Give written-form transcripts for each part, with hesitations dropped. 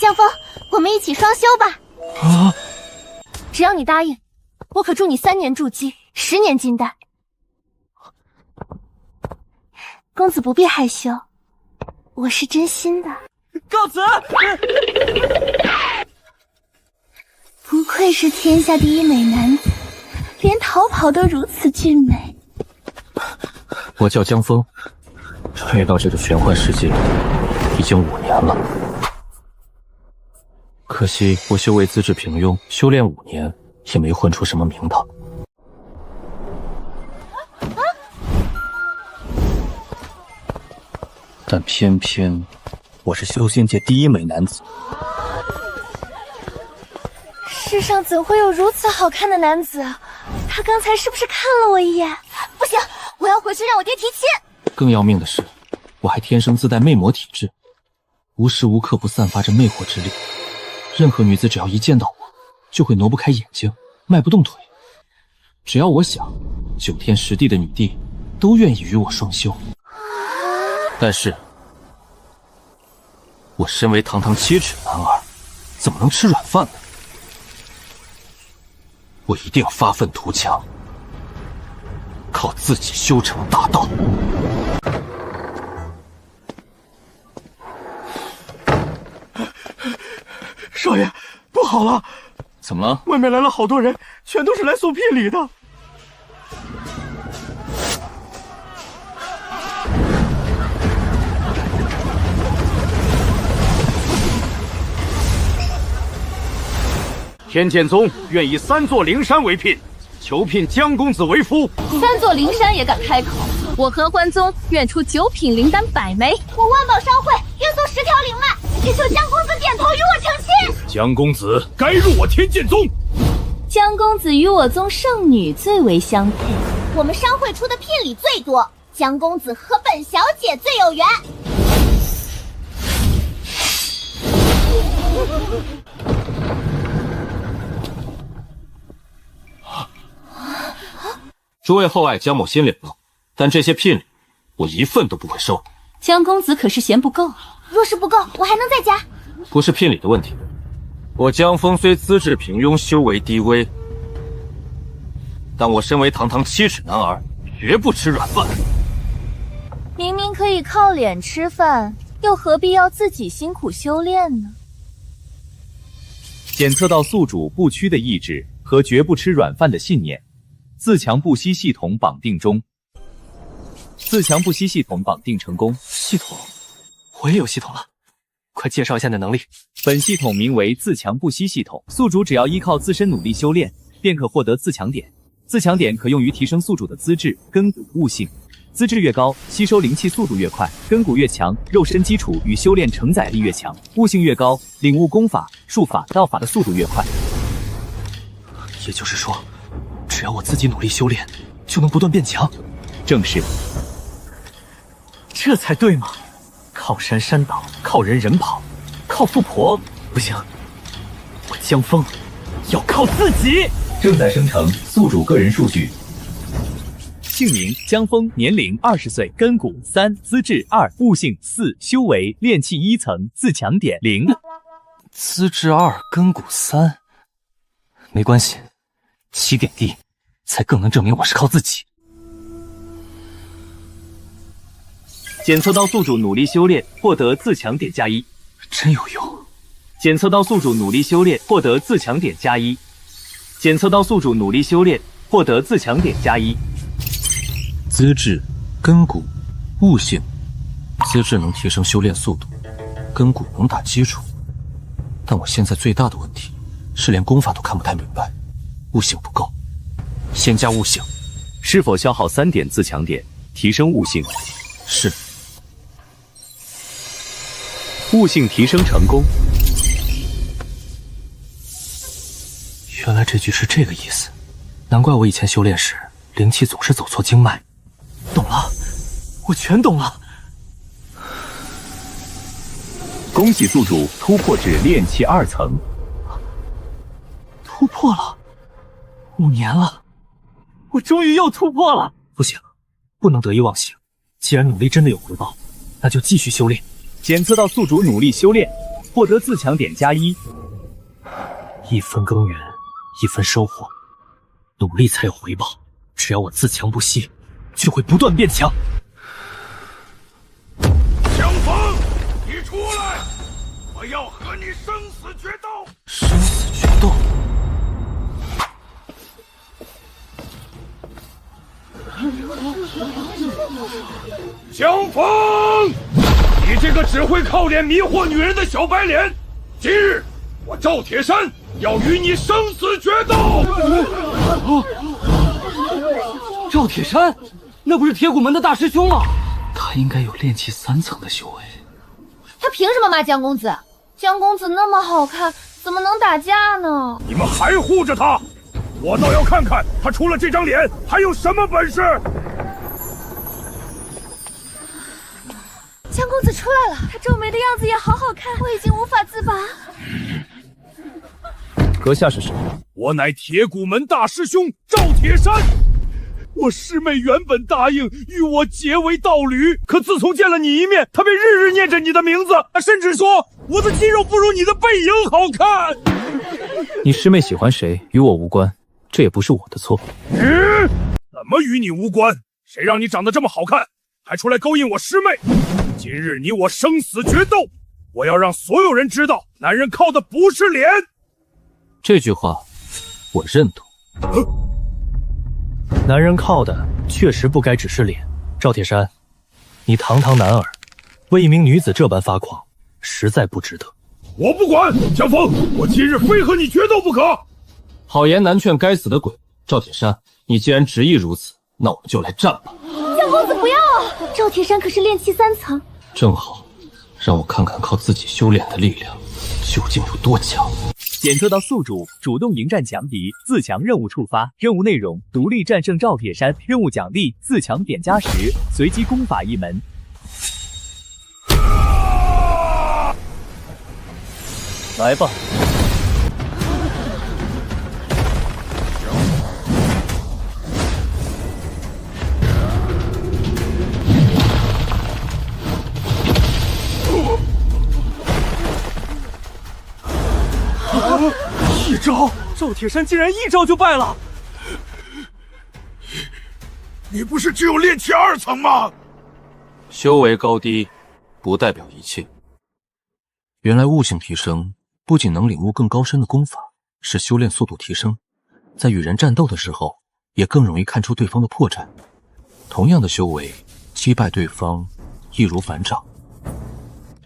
江峰，我们一起双修吧。啊！只要你答应，我可助你3年筑基，10年金丹。公子不必害羞，我是真心的。告辞。不愧是天下第一美男子，连逃跑都如此俊美。我叫江峰，穿越到这个玄幻世界已经5年了。可惜我修为资质平庸，修炼5年也没混出什么名堂。但偏偏我是修仙界第一美男子。世上怎会有如此好看的男子？他刚才是不是看了我一眼？不行，我要回去让我爹提亲。更要命的是，我还天生自带魅魔体质，无时无刻不散发着魅惑之力。任何女子只要一见到我，就会挪不开眼睛，迈不动腿。只要我想，9天10地的女帝都愿意与我双修。但是，我身为堂堂7尺男儿，怎么能吃软饭呢？我一定发愤图强，靠自己修成大道。少爷，不好了！怎么了？外面来了好多人，全都是来送聘礼的。天剑宗愿以3座灵山为聘，求聘江公子为夫。3座灵山也敢开口？我合欢宗愿出9品灵丹100枚。我万宝商会愿送10条灵脉，也求江公子点头与我成亲。江公子该入我天剑宗。江公子与我宗圣女最为相配，我们商会出的聘礼最多，江公子和本小姐最有缘。诸位厚爱江某心领了，但这些聘礼我一份都不会收。江公子可是嫌不够？若是不够，我还能再加。不是聘礼的问题，我江峰虽资质平庸，修为低微，但我身为堂堂7尺男儿，绝不吃软饭。明明可以靠脸吃饭，又何必要自己辛苦修炼呢？检测到宿主不屈的意志和绝不吃软饭的信念。自强不息系统绑定中，自强不息系统绑定成功。系统，我也有系统了，快介绍一下你的能力。本系统名为自强不息系统，宿主只要依靠自身努力修炼，便可获得自强点。自强点可用于提升宿主的资质、根骨、悟性。资质越高，吸收灵气速度越快；根骨越强，肉身基础与修炼承载力越强；悟性越高，领悟功法、术法、道法的速度越快。也就是说，只要我自己努力修炼，就能不断变强。正是，这才对嘛！靠山山倒，靠人人跑，靠富婆不行，我江峰要靠自己。正在生成宿主个人数据。姓名江峰，年龄20岁，根骨3，资质2，悟性4，修为炼气1层，自强点0。资质2，根骨3，没关系，起点低，才更能证明我是靠自己。检测到宿主努力修炼，获得自强点+1，真有用。检测到宿主努力修炼，获得自强点+1。检测到宿主努力修炼，获得自强点+1。资质、根骨、悟性。资质能提升修炼速度，根骨能打基础。但我现在最大的问题是连功法都看不太明白，悟性不够。先加悟性。是否消耗3点自强点，提升悟性？是。悟性提升成功。原来这句是这个意思，难怪我以前修炼时灵气总是走错经脉。懂了，我全懂了。恭喜宿主突破至炼气2层。突破了，5年了，我终于又突破了。不行，不能得意忘形。既然努力真的有回报，那就继续修炼。检测到宿主努力修炼，获得自强点+1。一分耕耘，一分收获，努力才有回报。只要我自强不息，就会不断变强。江峰，你出来！我要和你生死决斗！生死决斗？江峰，你这个只会靠脸迷惑女人的小白脸，今日我赵铁山要与你生死决斗！赵铁山，那不是铁骨门的大师兄吗？他应该有炼气3层的修为。他凭什么骂江公子？江公子那么好看，怎么能打架呢？你们还护着他？我倒要看看他除了这张脸还有什么本事！江公子出来了，他皱眉的样子也好好看，我已经无法自拔。阁下是谁？我乃铁骨门大师兄赵铁山。我师妹原本答应与我结为道侣，可自从见了你一面，她便日日念着你的名字，甚至说我的肌肉不如你的背影好看。你师妹喜欢谁与我无关，这也不是我的错。怎么与你无关？谁让你长得这么好看，还出来勾引我师妹？今日你我生死决斗，我要让所有人知道，男人靠的不是脸。这句话我认同。男人靠的确实不该只是脸。赵铁山，你堂堂男儿，为一名女子这般发狂，实在不值得。我不管，江峰，我今日非和你决斗不可。好言难劝该死的鬼。赵铁山，你既然执意如此，那我们就来战吧。江公子不要啊！赵铁山可是炼气3层，正好让我看看靠自己修炼的力量究竟有多强。检测到宿主主动迎战强敌，自强任务触发。任务内容：独立战胜赵铁山。任务奖励：自强点+10，随机功法1门。来吧。一招，赵铁山竟然一招就败了！你不是只有炼气2层吗？修为高低不代表一切。原来悟性提升不仅能领悟更高深的功法，使修炼速度提升，在与人战斗的时候也更容易看出对方的破绽。同样的修为，击败对方易如反掌。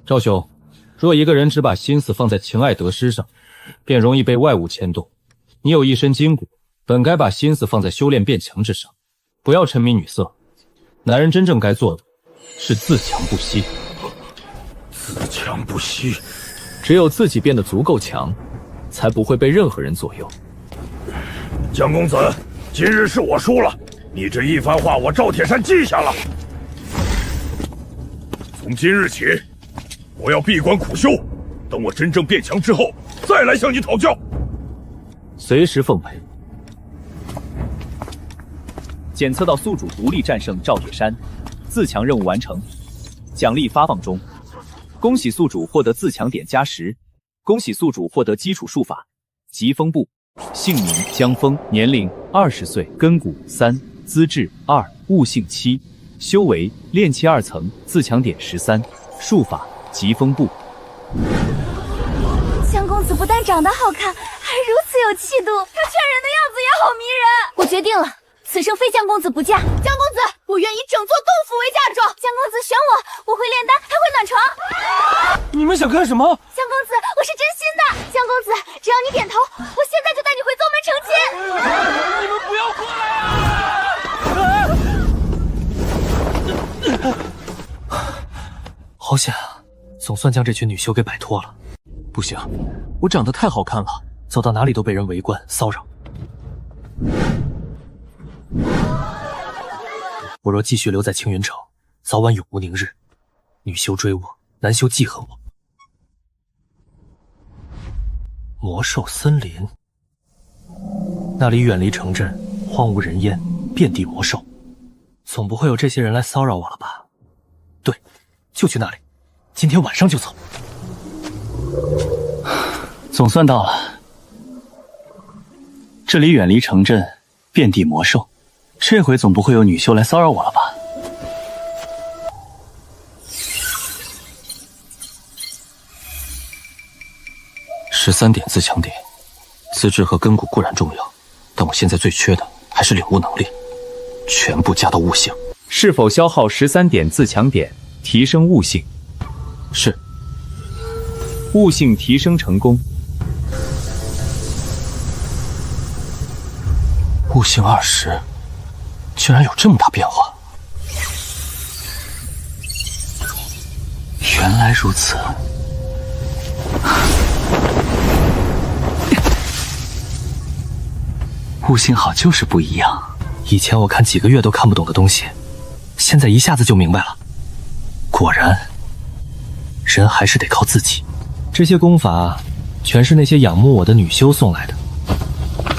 赵兄，若一个人只把心思放在情爱得失上，便容易被外物牵动。你有一身筋骨，本该把心思放在修炼变强之上，不要沉迷女色。男人真正该做的是自强不息。自强不息，只有自己变得足够强，才不会被任何人左右。江公子，今日是我输了，你这一番话我赵铁山记下了。从今日起，我要闭关苦修，等我真正变强之后，再来向你讨教。随时奉陪。检测到宿主独立战胜赵铁山，自强任务完成，奖励发放中。恭喜宿主获得自强点+10，恭喜宿主获得基础术法疾风步。姓名江峰，年龄20岁，根骨3，资质2，悟性7，修为炼气2层，自强点13，术法疾风步。江公子不但长得好看，还如此有气度，他劝人的样子也好迷人。我决定了，此生非江公子不嫁。江公子，我愿以整座洞府为嫁妆。江公子选我会炼丹，还会暖床。你们想干什么？江公子，我是真心的。江公子，只要你点头，我现在就带你回宗门成亲。你们不要过来啊！好险啊，总算将这群女修给摆脱了。不行，我长得太好看了，走到哪里都被人围观骚扰。我若继续留在青云城，早晚永无宁日。女修追我，男修记恨我。魔兽森林，那里远离城镇，荒无人烟，遍地魔兽，总不会有这些人来骚扰我了吧？对，就去那里，今天晚上就走。总算到了。这里远离城镇，遍地魔兽，这回总不会有女修来骚扰我了吧？13点自强点，资质和根骨固然重要，但我现在最缺的还是领悟能力，全部加到悟性。是否消耗13点自强点，提升悟性？是。悟性提升成功。悟性20，居然有这么大变化。原来如此。悟性好就是不一样。以前我看几个月都看不懂的东西，现在一下子就明白了。果然，人还是得靠自己。这些功法全是那些仰慕我的女修送来的，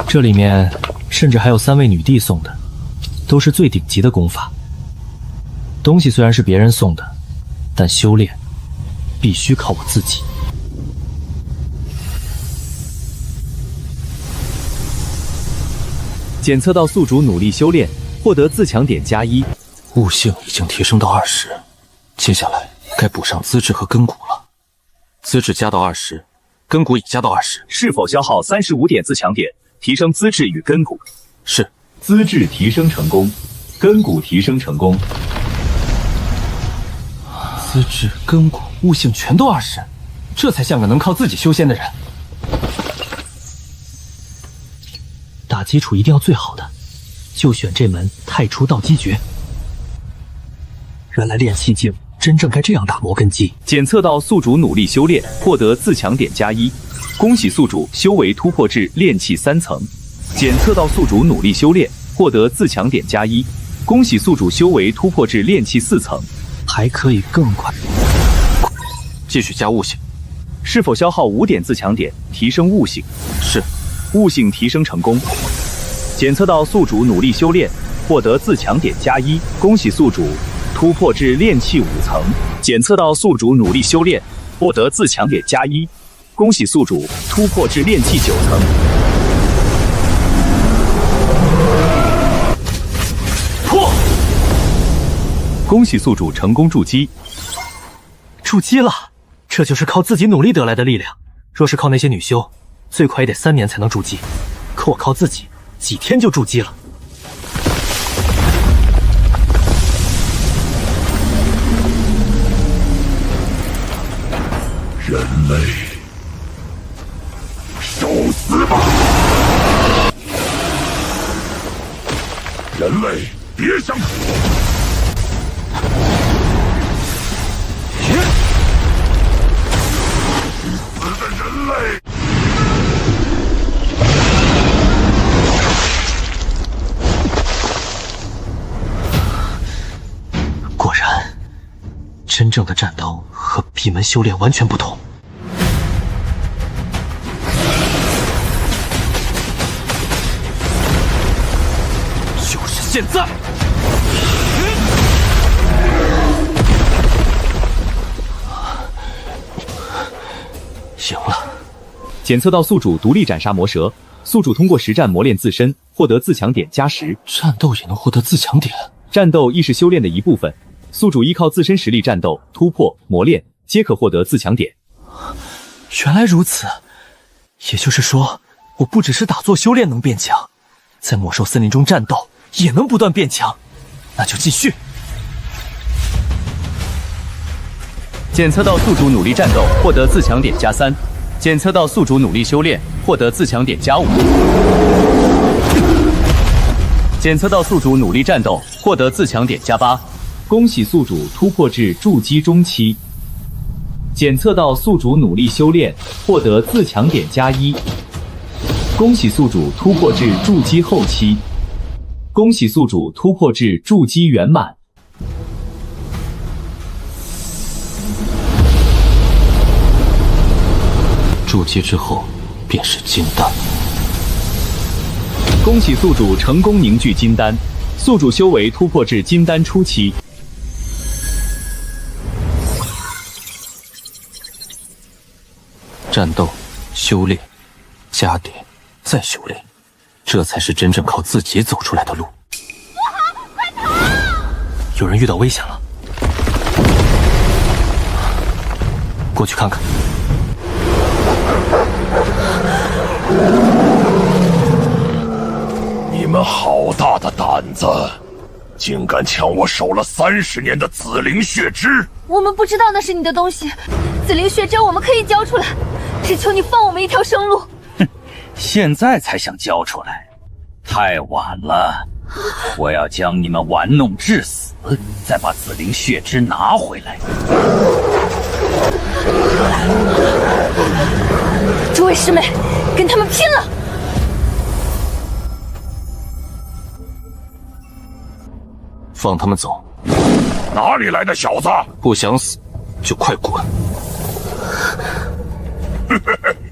这里面甚至还有3位女帝送的，都是最顶级的功法。东西虽然是别人送的，但修炼必须靠我自己。检测到宿主努力修炼，获得自强点+1。悟性已经提升到20，接下来该补上资质和根骨了。资质加到20，根骨已加到20。是否消耗35点自强点，提升资质与根骨？是。资质提升成功，根骨提升成功。资质、根骨、悟性全都20，这才像个能靠自己修仙的人。打基础一定要最好的，就选这门太初道基诀。原来练气境真正该这样打磨根基。检测到宿主努力修炼，获得自强点+1。恭喜宿主修为突破至炼气3层。检测到宿主努力修炼，获得自强点+1。恭喜宿主修为突破至炼气4层。还可以更快。继续加悟性。是否消耗5点自强点，提升悟性？是。悟性提升成功。检测到宿主努力修炼，获得自强点+1。恭喜宿主突破至炼气5层。检测到宿主努力修炼，获得自强点+1。恭喜宿主突破至炼气9层。破！恭喜宿主成功筑基。筑基了，这就是靠自己努力得来的力量。若是靠那些女修，最快也得3年才能筑基，可我靠自己，几天就筑基了。人类，受死吧！人类，别想死！去死的人类！果然，真正的战斗和闭门修炼完全不同。就是现在！赢了。检测到宿主独立斩杀魔蛇，宿主通过实战磨练自身，获得自强点+10。战斗也能获得自强点？战斗亦是修炼的一部分，宿主依靠自身实力战斗、突破、磨练，皆可获得自强点。原来如此，也就是说，我不只是打坐修炼能变强，在魔兽森林中战斗也能不断变强。那就继续。检测到宿主努力战斗，获得自强点+3。检测到宿主努力修炼，获得自强点+5。检测到宿主努力战斗，获得自强点+8。恭喜宿主突破至筑基中期。检测到宿主努力修炼，获得自强点+1。恭喜宿主突破至筑基后期。恭喜宿主突破至筑基圆满。筑基之后便是金丹。恭喜宿主成功凝聚金丹，宿主修为突破至金丹初期。战斗修炼，加点，再修炼，这才是真正靠自己走出来的路。有人遇到危险了，过去看看。你们好大的胆子，竟敢抢我守了30年的紫灵血枝！我们不知道那是你的东西，紫灵血针我们可以交出来，只求你放我们一条生路。哼，现在才想交出来，太晚了。我要将你们玩弄致死，再把紫灵血枝拿回来。诸位师妹，跟他们拼了！放他们走。哪里来的小子？不想死就快滚！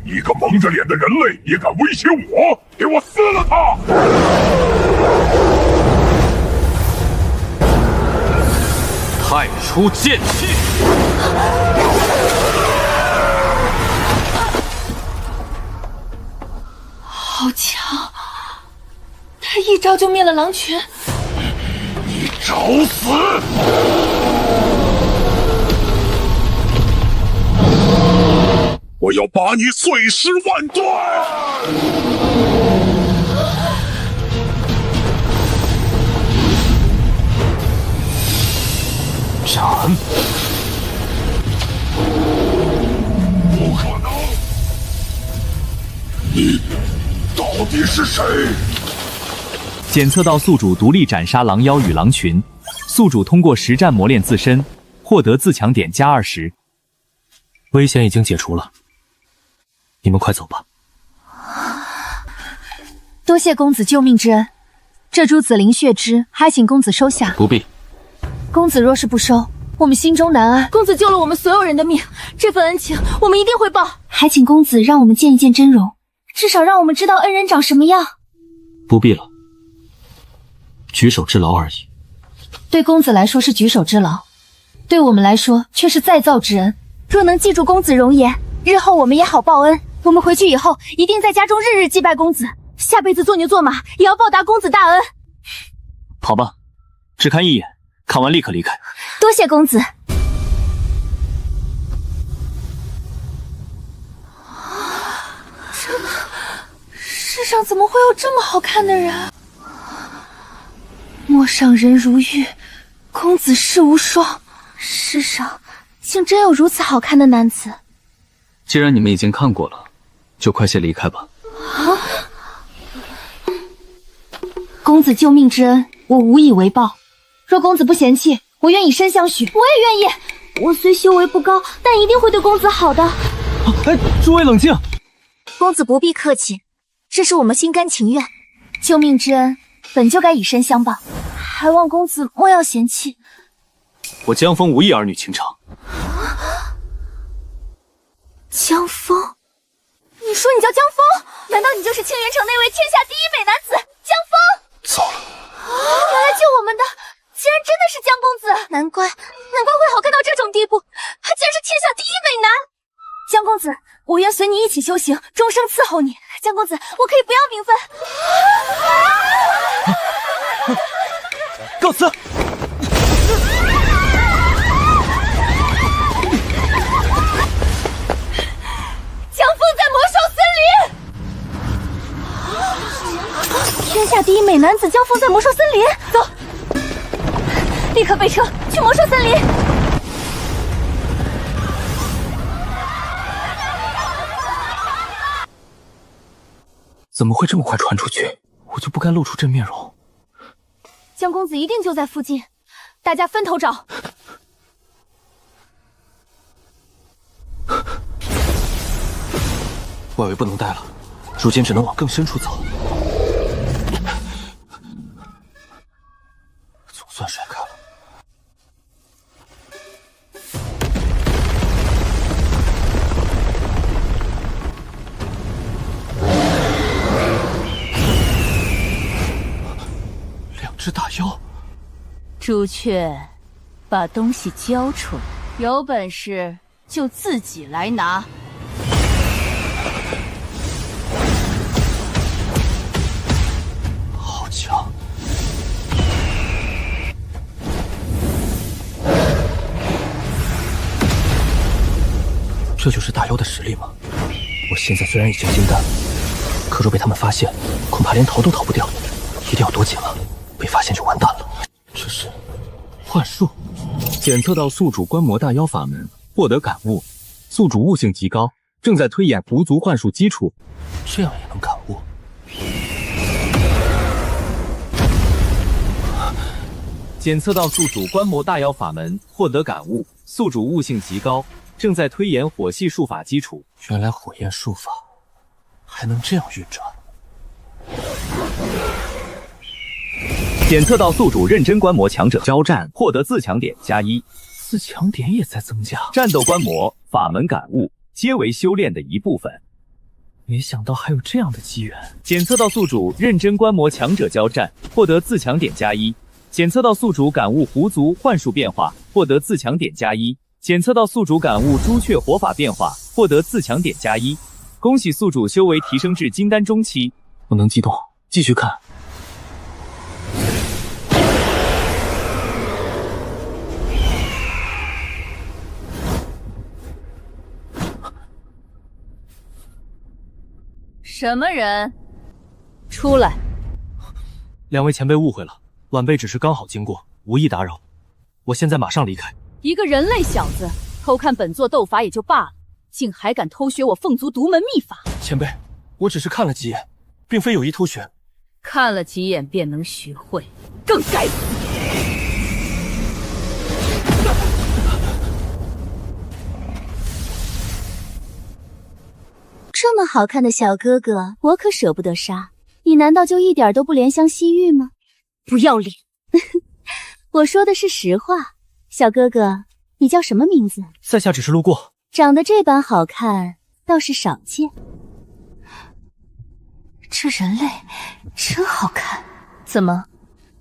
一个蒙着脸的人类也敢威胁我，给我撕了他！太初剑气，好强！他一招就灭了狼群。你找死！我要把你碎尸万段！斩！不可能！你到底是谁？检测到宿主独立斩杀狼妖与狼群，宿主通过实战磨练自身，获得自强点加20。危险已经解除了，你们快走吧。多谢公子救命之恩，这株紫灵血枝还请公子收下。不必。公子若是不收，我们心中难安。公子救了我们所有人的命，这份恩情我们一定会报。还请公子让我们见一见真容，至少让我们知道恩人长什么样。不必了，举手之劳而已。对公子来说是举手之劳，对我们来说却是再造之恩。若能记住公子容颜，日后我们也好报恩。我们回去以后一定在家中日日祭拜公子，下辈子做牛做马也要报答公子大恩。好吧，只看一眼，看完立刻离开。多谢公子。世上怎么会有这么好看的人？陌上人如玉，公子世无双。世上竟真有如此好看的男子。既然你们已经看过了，就快些离开吧。啊！公子救命之恩，我无以为报。若公子不嫌弃，我愿以身相许。我也愿意。我虽修为不高，但一定会对公子好的。哎，诸位冷静。公子不必客气，这是我们心甘情愿。救命之恩本就该以身相报，还望公子莫要嫌弃。我江枫无意儿女情长。江枫？你说你叫江枫？难道你就是青云城那位天下第一美男子江枫？糟了！原来救我们的竟然真的是江公子，难怪会好看到这种地步，他竟然是天下第一美男。江公子，我愿随你一起修行，终生伺候你。江公子，我可以不要名分。告辞。江枫在魔兽森林。天下第一美男子江枫在魔兽森林，走，立刻备车去魔兽森林。怎么会这么快传出去？我就不该露出真面容。江公子一定就在附近，大家分头找。外围不能待了，如今只能往更深处走。总算甩开了。两只大妖。朱雀，把东西交出来，有本事就自己来拿。这就是大妖的实力吗？我现在虽然已经金丹，可若被他们发现，恐怕连逃都逃不掉。一定要多紧了，被发现就完蛋了。这是幻术，检测到宿主观摩大妖法门，获得感悟，宿主悟性极高，正在推演狐族幻术基础。这样也能感悟？检测到宿主观摩大妖法门，获得感悟，宿主悟性极高，正在推演火系术法基础。原来火焰术法还能这样运转。检测到宿主认真观摩强者交战，获得自强点+1，自强点也在增加。战斗观摩、法门感悟，皆为修炼的一部分。没想到还有这样的机缘。检测到宿主认真观摩强者交战，获得自强点+1。检测到宿主感悟狐族幻术变化，获得自强点+1。检测到宿主感悟朱雀火法变化，获得自强点+1。恭喜宿主修为提升至金丹中期。不能激动，继续看。什么人？出来！两位前辈误会了，晚辈只是刚好经过，无意打扰。我现在马上离开。一个人类小子，偷看本座斗法也就罢了，竟还敢偷学我凤族独门秘法！前辈，我只是看了几眼，并非有意偷学。看了几眼便能学会，更该死！这么好看的小哥哥，我可舍不得杀。你难道就一点都不怜香惜玉吗？不要脸！我说的是实话。小哥哥，你叫什么名字？在下只是路过。长得这般好看，倒是少见。这人类真好看。怎么，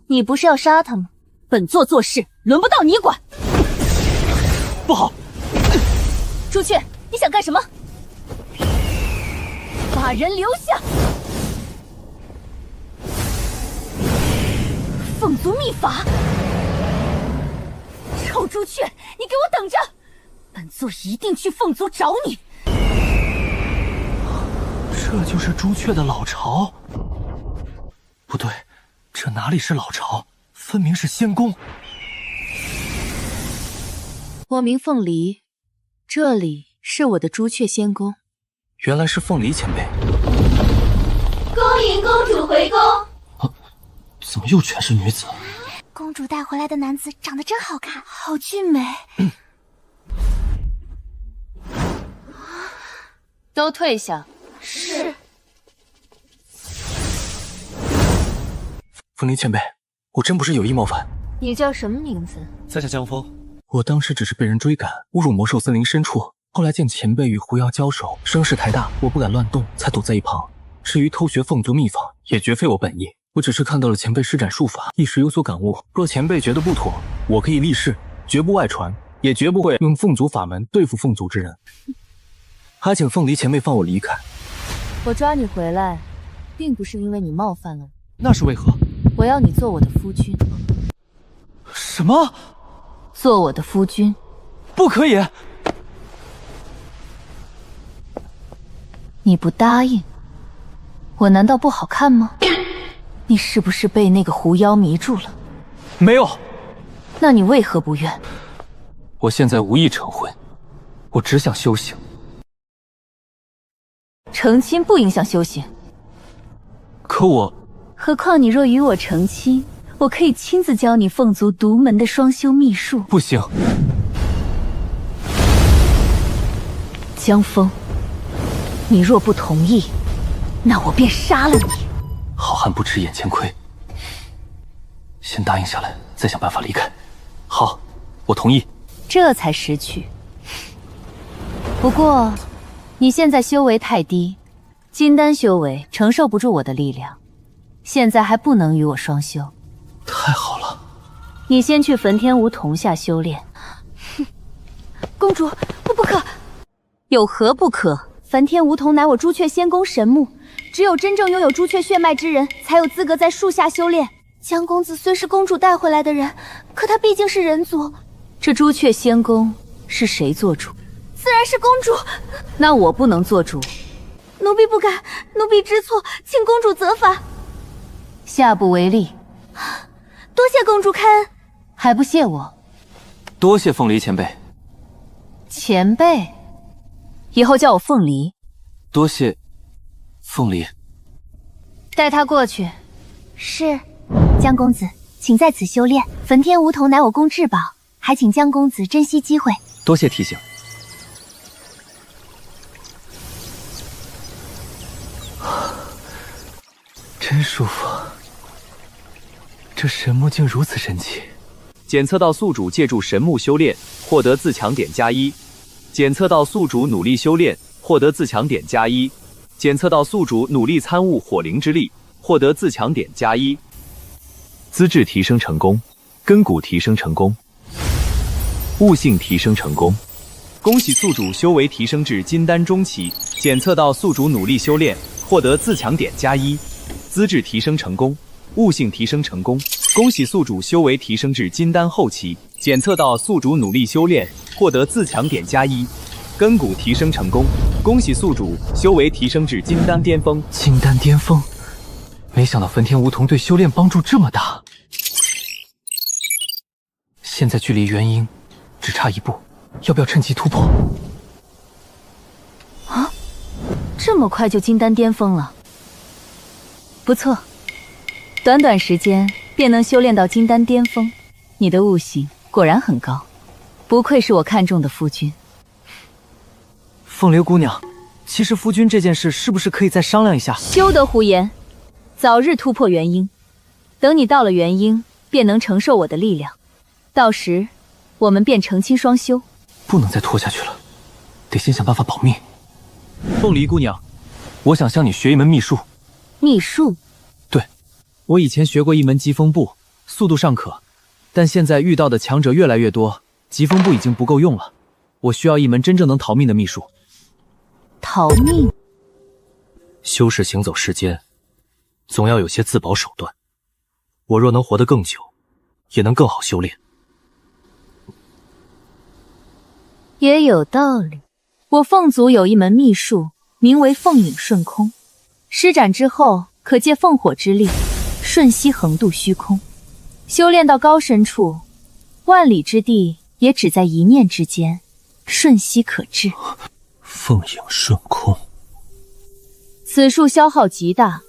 你不是要杀他吗？本座做事轮不到你管。不好！朱雀，你想干什么？把人留下！凤族秘法！臭朱雀，你给我等着！本座一定去凤族找你！这就是朱雀的老巢？不对，这哪里是老巢，分明是仙宫。我名凤梨，这里是我的朱雀仙宫。原来是凤梨前辈。恭迎公主回宫。怎么又全是女子？公主带回来的男子长得真好看，好俊美。都退下。是。凤梨前辈，我真不是有意冒犯。你叫什么名字？在下江峰。我当时只是被人追赶，误入魔兽森林深处。后来见前辈与狐妖交手，声势太大，我不敢乱动，才躲在一旁。至于偷学凤族秘法，也绝非我本意。我只是看到了前辈施展术法，一时有所感悟。若前辈觉得不妥，我可以立誓，绝不外传，也绝不会用凤族法门对付凤族之人。还请凤梨前辈放我离开。我抓你回来，并不是因为你冒犯了我。那是为何？我要你做我的夫君。什么？做我的夫君？不可以！你不答应，我难道不好看吗？你是不是被那个狐妖迷住了？没有。那你为何不愿？我现在无意成婚，我只想修行。成亲不影响修行。可我……何况你若与我成亲，我可以亲自教你凤族独门的双修秘术。不行。江枫，你若不同意，那我便杀了你。好汉不吃眼前亏，先答应下来，再想办法离开。好，我同意。这才识趣。不过，你现在修为太低，金丹修为承受不住我的力量，现在还不能与我双修。太好了，你先去焚天梧桐下修炼。公主，不可！有何不可？焚天梧桐乃我朱雀仙宫神木，只有真正拥有朱雀血脉之人，才有资格在树下修炼。江公子虽是公主带回来的人，可他毕竟是人族。这朱雀仙宫是谁做主？自然是公主。那我不能做主。奴婢不敢，奴婢知错，请公主责罚。下不为例。多谢公主开恩。还不谢我？多谢凤梨前辈。前辈，以后叫我凤梨。多谢凤梨。带他过去。是，江公子，请在此修炼。焚天梧桐乃我宫至宝，还请江公子珍惜机会。多谢提醒。真舒服，这神木竟如此神奇。检测到宿主借助神木修炼，获得自强点+1。检测到宿主努力修炼，获得自强点+1。检测到宿主努力参悟火灵之力，获得自强点+1。资质提升成功，根骨提升成功，悟性提升成功。恭喜宿主修为提升至金丹中期。检测到宿主努力修炼，获得自强点+1。资质提升成功，悟性提升成功。恭喜宿主修为提升至金丹后期。检测到宿主努力修炼，获得自强点+1。根骨提升成功。恭喜宿主修为提升至金丹巅峰。金丹巅峰，没想到焚天梧桐对修炼帮助这么大。现在距离元婴只差一步，要不要趁机突破？啊，这么快就金丹巅峰了？不错，短短时间便能修炼到金丹巅峰，你的悟性果然很高，不愧是我看中的夫君。凤流姑娘，其实夫君这件事是不是可以再商量一下？休得胡言，早日突破元婴，等你到了元婴，便能承受我的力量，到时我们便成亲双修。不能再拖下去了，得先想办法保命。凤梨姑娘，我想向你学一门秘术。秘术？对，我以前学过一门疾风步，速度尚可，但现在遇到的强者越来越多，疾风步已经不够用了，我需要一门真正能逃命的秘术。逃命？修士行走世间，总要有些自保手段。我若能活得更久，也能更好修炼。也有道理。我凤族有一门秘术，名为凤影瞬空，施展之后可借凤火之力，瞬息横渡虚空。修炼到高深处，万里之地也只在一念之间，瞬息可至。凤影瞬空，此术消耗极大，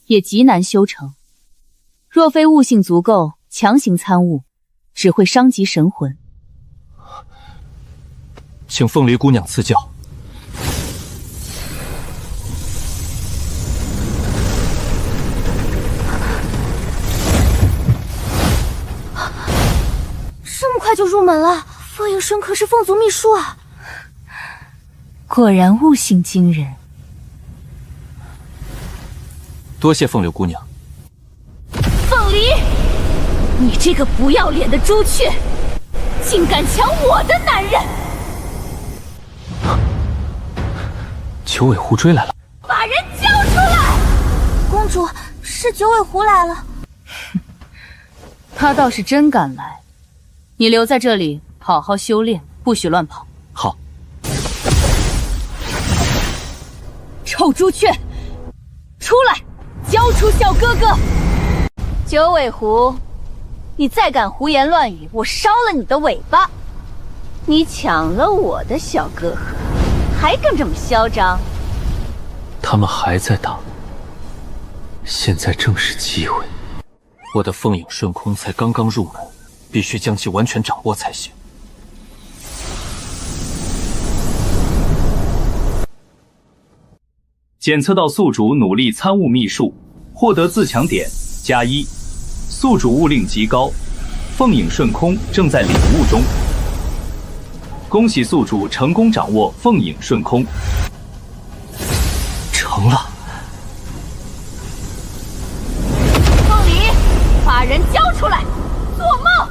也极难修成。若非悟性足够，强行参悟，只会伤及神魂。请凤梨姑娘赐教。这么快就入门了？凤影瞬可是凤族秘术啊！果然悟性惊人。多谢凤流姑娘。凤梨，你这个不要脸的朱雀，竟敢抢我的男人！九尾狐追来了，把人交出来！公主，是九尾狐来了。他倒是真敢来。你留在这里好好修炼，不许乱跑。好。臭朱雀，出来，交出小哥哥！九尾狐，你再敢胡言乱语，我烧了你的尾巴！你抢了我的小哥哥，还敢这么嚣张？他们还在打，现在正是机会。我的凤影瞬空才刚刚入门，必须将其完全掌握才行。检测到宿主努力参悟秘术，获得自强点+1。宿主悟令极高，凤影瞬空正在领悟中。恭喜宿主成功掌握凤影瞬空。成了。凤梨，把人交出来！做梦！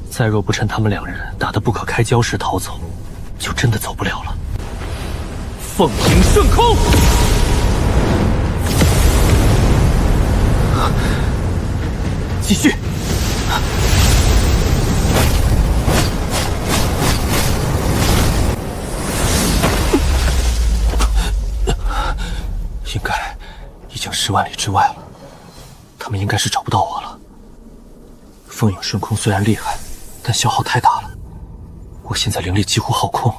再若不趁他们两人打得不可开交时逃走，就真的走不了了。凤影瞬空，继续。10万里之外了，他们应该是找不到我了。风影瞬空虽然厉害，但消耗太大了，我现在灵力几乎耗空。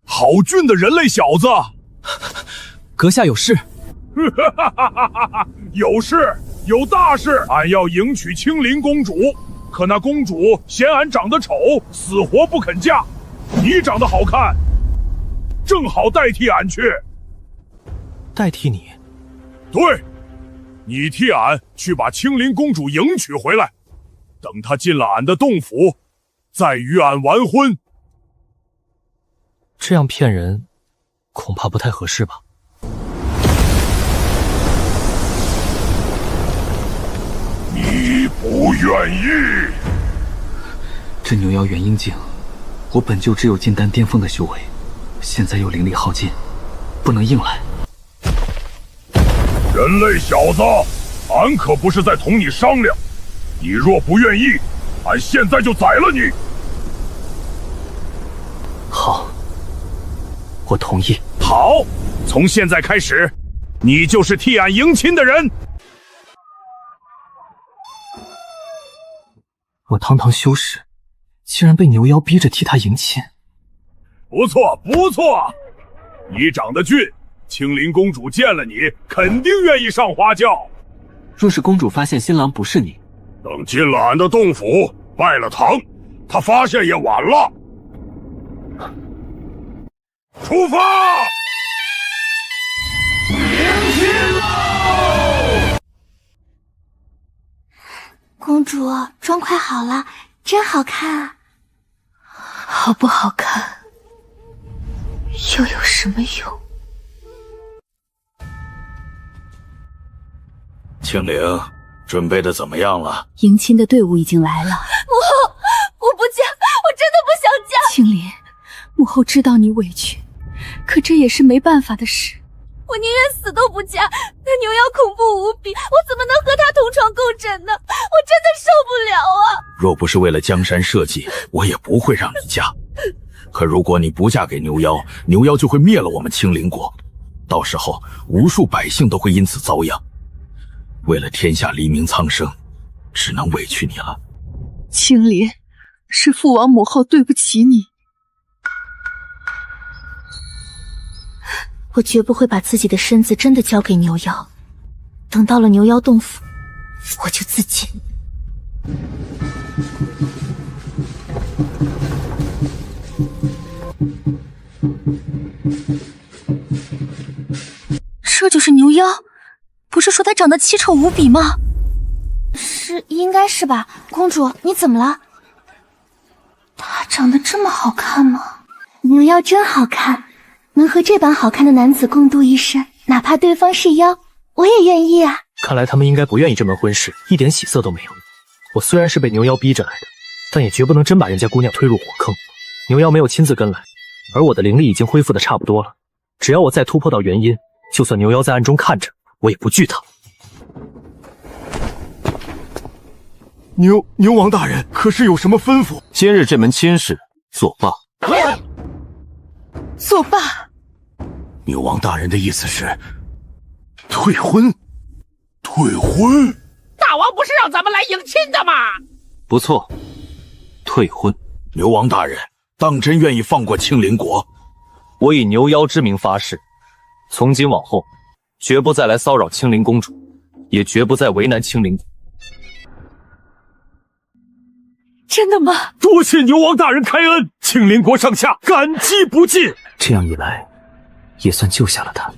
好俊的人类小子！阁下有事？有事，有大事！俺要迎娶青灵公主，可那公主嫌俺长得丑，死活不肯嫁。你长得好看，正好代替俺去。代替你？对，你替俺去把青灵公主迎娶回来，等她进了俺的洞府，再与俺完婚。这样骗人，恐怕不太合适吧？你不愿意？这牛妖元婴境，我本就只有金丹巅峰的修为，现在又灵力耗尽，不能硬来。人类小子，俺可不是在同你商量。你若不愿意，俺现在就宰了你。好，我同意。好，从现在开始，你就是替俺迎亲的人。我堂堂修士，竟然被牛妖逼着替他迎亲。不错，不错，你长得俊，青灵公主见了你，肯定愿意上花轿。若是公主发现新郎不是你，等进了俺的洞府，拜了堂，她发现也晚了。出发！公主，妆快好了，真好看啊！好不好看，又有什么用？青灵，准备的怎么样了？迎亲的队伍已经来了。我不嫁，我真的不想嫁。青灵，母后知道你委屈，可这也是没办法的事。我宁愿死都不嫁，那牛妖恐怖无比，我怎么能和他同床共枕呢？我真的受不了啊！若不是为了江山社稷，我也不会让你嫁。可如果你不嫁给牛妖，牛妖就会灭了我们青灵国，到时候无数百姓都会因此遭殃。为了天下黎民苍生，只能委屈你了。青灵，是父王母后对不起你。我绝不会把自己的身子真的交给牛妖，等到了牛妖洞府，我就自尽。这就是牛妖？不是说他长得奇丑无比吗？是，应该是吧。公主，你怎么了？他长得这么好看吗？牛妖真好看。能和这般好看的男子共度一生，哪怕对方是妖，我也愿意啊。看来他们应该不愿意这门婚事，一点喜色都没有。我虽然是被牛妖逼着来的，但也绝不能真把人家姑娘推入火坑。牛妖没有亲自跟来，而我的灵力已经恢复的差不多了。只要我再突破到元婴，就算牛妖在暗中看着，我也不惧他。牛王大人，可是有什么吩咐？今日这门亲事作罢。作罢。牛王大人的意思是退婚？退婚？大王不是让咱们来迎亲的吗？不错，退婚。牛王大人，当真愿意放过青灵国？我以牛妖之名发誓，从今往后，绝不再来骚扰青灵公主，也绝不再为难青灵。真的吗？多谢牛王大人开恩，青灵国上下感激不尽。这样一来，也算救下了他。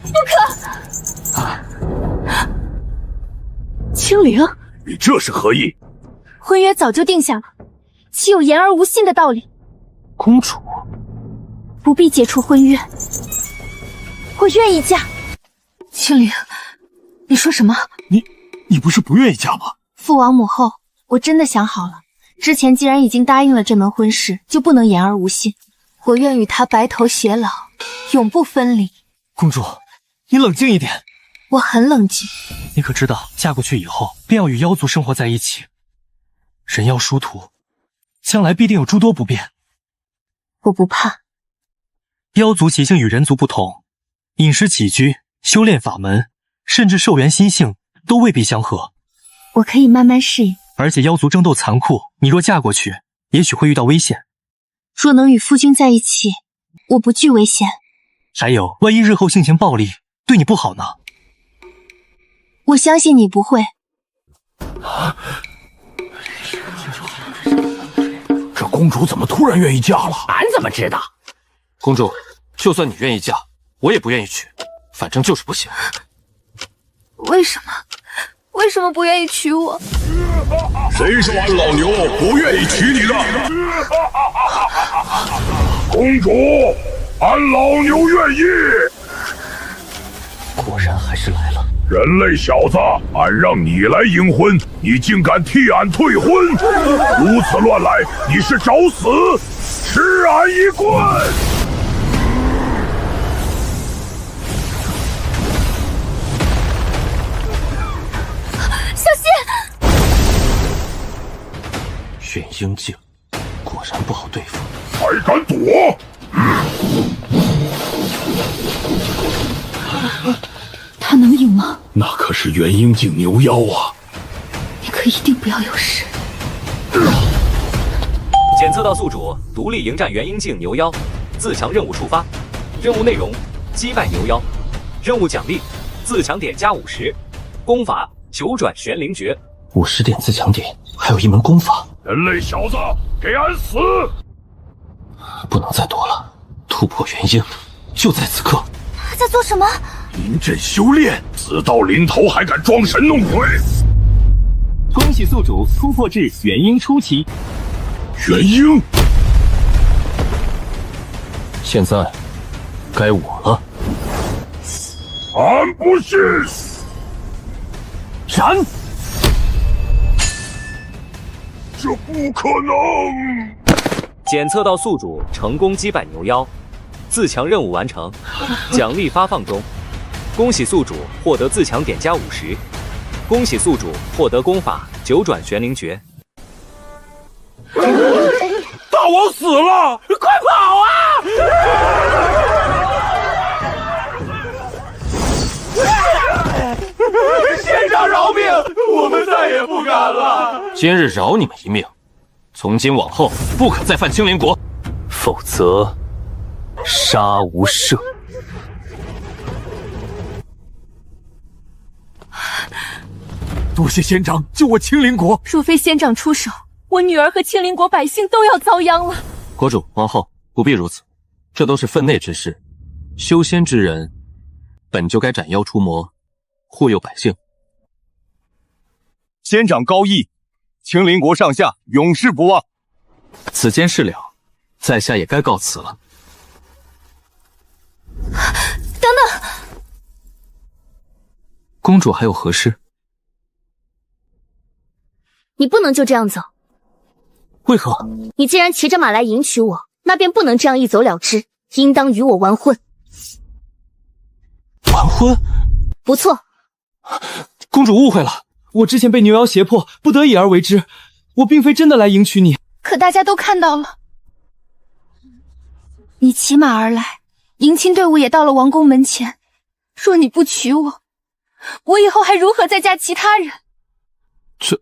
不可！青灵，你这是何意？婚约早就定下了，岂有言而无信的道理？公主，不必解除婚约，我愿意嫁。青灵，你说什么？你不是不愿意嫁吗？父王母后，我真的想好了，之前既然已经答应了这门婚事，就不能言而无信。我愿与他白头偕老，永不分离。公主，你冷静一点。我很冷静。你可知道，嫁过去以后，便要与妖族生活在一起，人妖殊途，将来必定有诸多不便。我不怕。妖族习性与人族不同，饮食起居、修炼法门，甚至寿元心性都未必相合。我可以慢慢适应。而且妖族争斗残酷，你若嫁过去，也许会遇到危险。若能与夫君在一起，我不惧危险。还有，万一日后性情暴戾，对你不好呢？我相信你不会。这公主怎么突然愿意嫁了？俺怎么知道？公主，就算你愿意嫁，我也不愿意娶，反正就是不行。为什么？为什么不愿意娶我？谁说俺老牛不愿意娶你的？公主，俺老牛愿意。果然还是来了。人类小子，俺让你来迎婚，你竟敢替俺退婚！如此乱来，你是找死！吃俺一棍！小心！玄阴镜，果然不好对付。还敢躲！他能赢吗？那可是元婴境牛妖啊！你可一定不要有事。检测到宿主独立迎战元婴境牛妖，自强任务触发。任务内容：击败牛妖。任务奖励：自强点加50。功法：九转玄灵诀。50点自强点，还有一门功法。人类小子，给俺死！不能再躲了，突破元婴，就在此刻。他在做什么？临阵修炼，死到临头还敢装神弄鬼！恭喜宿主突破至元婴初期。元婴，现在该我了。俺不信！燃！这不可能！检测到宿主成功击败牛妖，自强任务完成，奖励发放中。恭喜宿主获得自强点加50，恭喜宿主获得功法九转玄灵诀。大王死了，快跑啊！县长饶命，我们再也不敢了。今日饶你们一命，从今往后不可再犯青莲国，否则杀无赦。多谢仙长救我青灵国。若非仙长出手，我女儿和青灵国百姓都要遭殃了。国主、王后不必如此，这都是分内之事。修仙之人本就该斩妖除魔，护佑百姓。仙长高义，青灵国上下永世不忘。此间事了，在下也该告辞了。等等，公主还有何事？你不能就这样走。为何？你既然骑着马来迎娶我，那便不能这样一走了之，应当与我完婚。完婚？不错。公主误会了，我之前被牛妖胁迫，不得已而为之，我并非真的来迎娶你。可大家都看到了，你骑马而来，迎亲队伍也到了王宫门前。若你不娶我，我以后还如何再嫁其他人？这……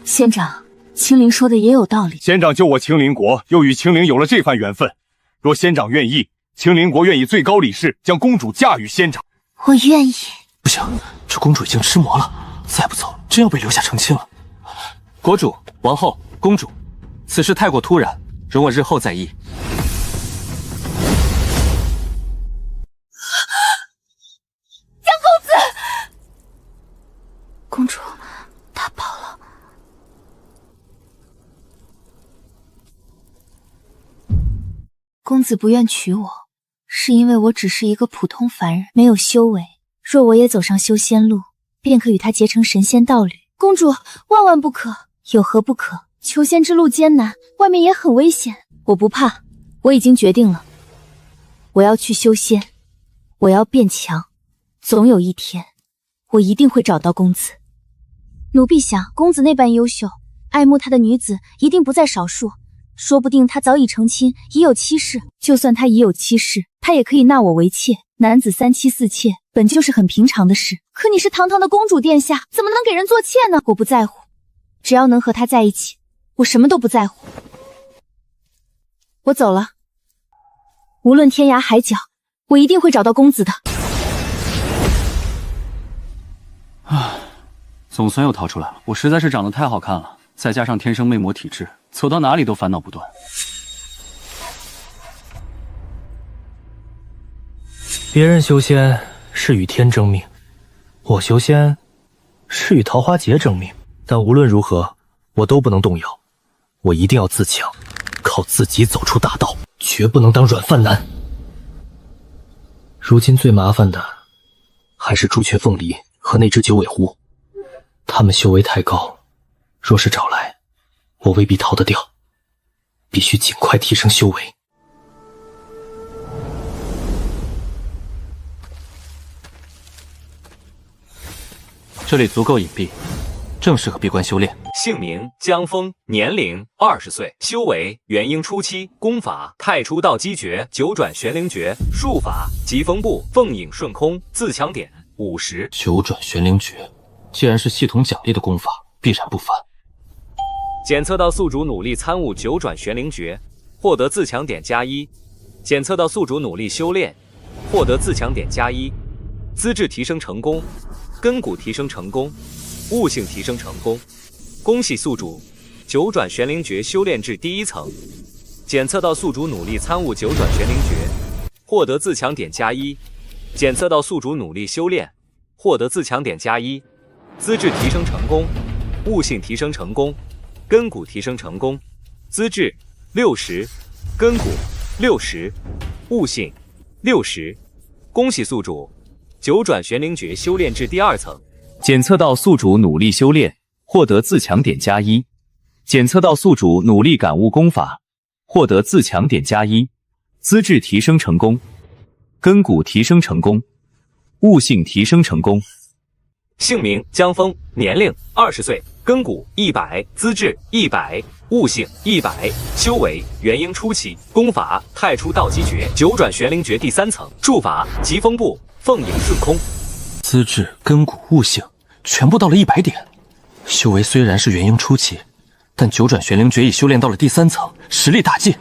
仙长，青灵说的也有道理。仙长救我青灵国，又与青灵有了这番缘分。若仙长愿意，青灵国愿以最高礼式将公主嫁与仙长。我愿意。不行，这公主已经吃魔了，再不走，真要被留下成亲了。国主、王后、公主，此事太过突然，容我日后再议。杨公子，公主，她跑了。公子不愿娶我，是因为我只是一个普通凡人，没有修为。若我也走上修仙路，便可与他结成神仙道侣。公主，万万不可！有何不可？求仙之路艰难，外面也很危险。我不怕，我已经决定了，我要去修仙，我要变强。总有一天，我一定会找到公子。奴婢想，公子那般优秀，爱慕他的女子一定不在少数。说不定他早已成亲，已有妻室。就算他已有妻室，他也可以纳我为妾。男子3妻4妾本就是很平常的事。可你是堂堂的公主殿下，怎么能给人做妾呢？我不在乎，只要能和他在一起，我什么都不在乎。我走了，无论天涯海角，我一定会找到公子的。总算又逃出来了。我实在是长得太好看了，再加上天生魅魔体质，走到哪里都烦恼不断。别人修仙是与天争命，我修仙是与桃花劫争命。但无论如何，我都不能动摇，我一定要自强，靠自己走出大道，绝不能当软饭男。如今最麻烦的还是朱雀凤梨和那只九尾狐，他们修为太高，若是找来，我未必逃得掉，必须尽快提升修为。这里足够隐蔽，正适合闭关修炼。姓名江峰，年龄20岁，修为元婴初期，功法太初道基诀、九转玄灵诀，术法疾风步、凤影顺空，自强点50。九转玄灵诀，既然是系统奖励的功法，必然不凡。检测到宿主努力参悟九转玄灵诀，获得自强点+1。检测到宿主努力修炼，获得自强点+1。资质提升成功，根骨提升成功，悟性提升成功。恭喜宿主，九转玄灵诀修炼至第1层。检测到宿主努力参悟九转玄灵诀，获得自强点+1。检测到宿主努力修炼，获得自强点+1。资质提升成功，悟性提升成功，根骨提升成功。资质60，根骨60，悟性60。恭喜宿主，九转玄灵诀修炼至第2层。检测到宿主努力修炼，获得自强点+1。检测到宿主努力感悟功法，获得自强点+1。资质提升成功，根骨提升成功，悟性提升成功。姓名江峰，年龄20岁，根骨100，资质100，悟性100，修为元婴初期，功法太初道基诀、九转玄灵诀第3层，术法疾风步、凤影顺空。资质、根骨、悟性全部到了100点。修为虽然是元婴初期，但九转玄灵诀已修炼到了第3层，实力大进。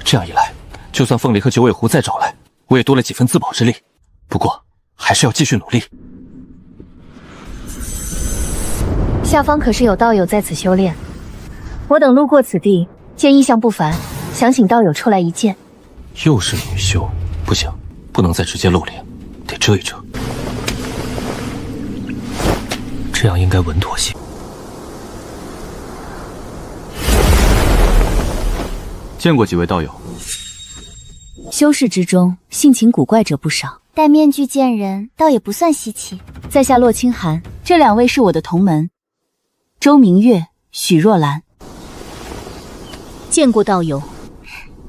这样一来，就算凤梨和九尾狐再找来，我也多了几分自保之力。不过还是要继续努力。下方可是有道友在此修炼，我等路过此地，见异象不凡，想请道友出来一见。又是女修，不行，不能再直接露脸，得遮一遮。这样应该稳妥些。见过几位道友？修士之中，性情古怪者不少，戴面具见人，倒也不算稀奇。在下洛清寒，这2位是我的同门，周明月、许若兰。见过道友。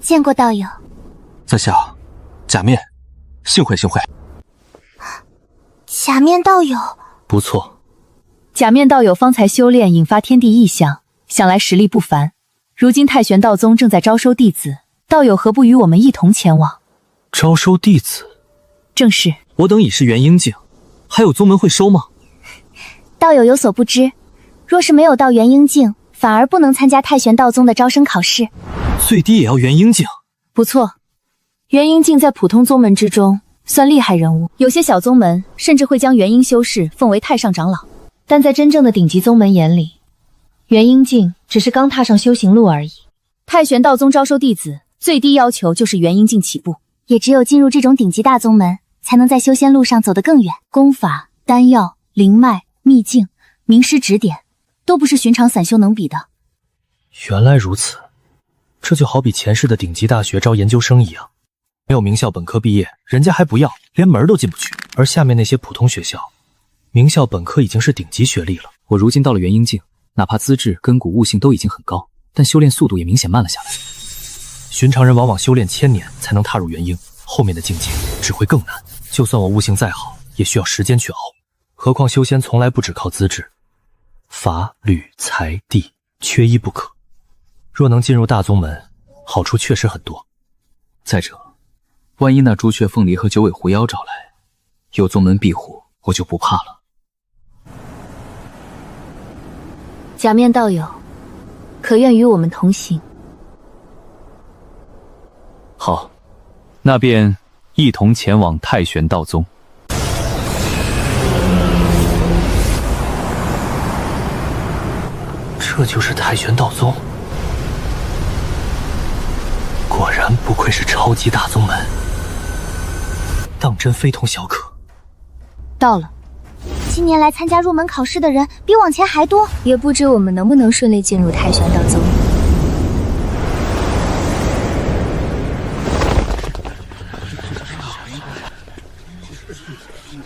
见过道友。在下假面，幸会幸会。假面道友不错。假面道友方才修炼引发天地异象，想来实力不凡。如今太玄道宗正在招收弟子，道友何不与我们一同前往？招收弟子？正是。我等已是元婴境，还有宗门会收吗？道友有所不知，若是没有到元婴境，反而不能参加太玄道宗的招生考试。最低也要元婴境。不错，元婴境在普通宗门之中算厉害人物，有些小宗门甚至会将元婴修士奉为太上长老。但在真正的顶级宗门眼里，元婴境只是刚踏上修行路而已。太玄道宗招收弟子，最低要求就是元婴境起步，也只有进入这种顶级大宗门，才能在修仙路上走得更远。功法、丹药、灵脉、秘境、名师指点，都不是寻常散修能比的。原来如此，这就好比前世的顶级大学招研究生一样，没有名校本科毕业，人家还不要，连门都进不去。而下面那些普通学校，名校本科已经是顶级学历了。我如今到了元婴境，哪怕资质、根骨、悟性都已经很高，但修炼速度也明显慢了下来。寻常人往往修炼1000年才能踏入元婴，后面的境界只会更难。就算我悟性再好，也需要时间去熬。何况修仙从来不只靠资质，法、律、财、地缺一不可。若能进入大宗门，好处确实很多。再者，万一那朱雀凤梨和九尾狐妖找来，有宗门庇护，我就不怕了。假面道友，可愿与我们同行？好，那便一同前往太玄道宗。这就是太玄道宗，果然不愧是超级大宗门，当真非同小可。到了。今年来参加入门考试的人比往前还多，也不知我们能不能顺利进入太玄道宗。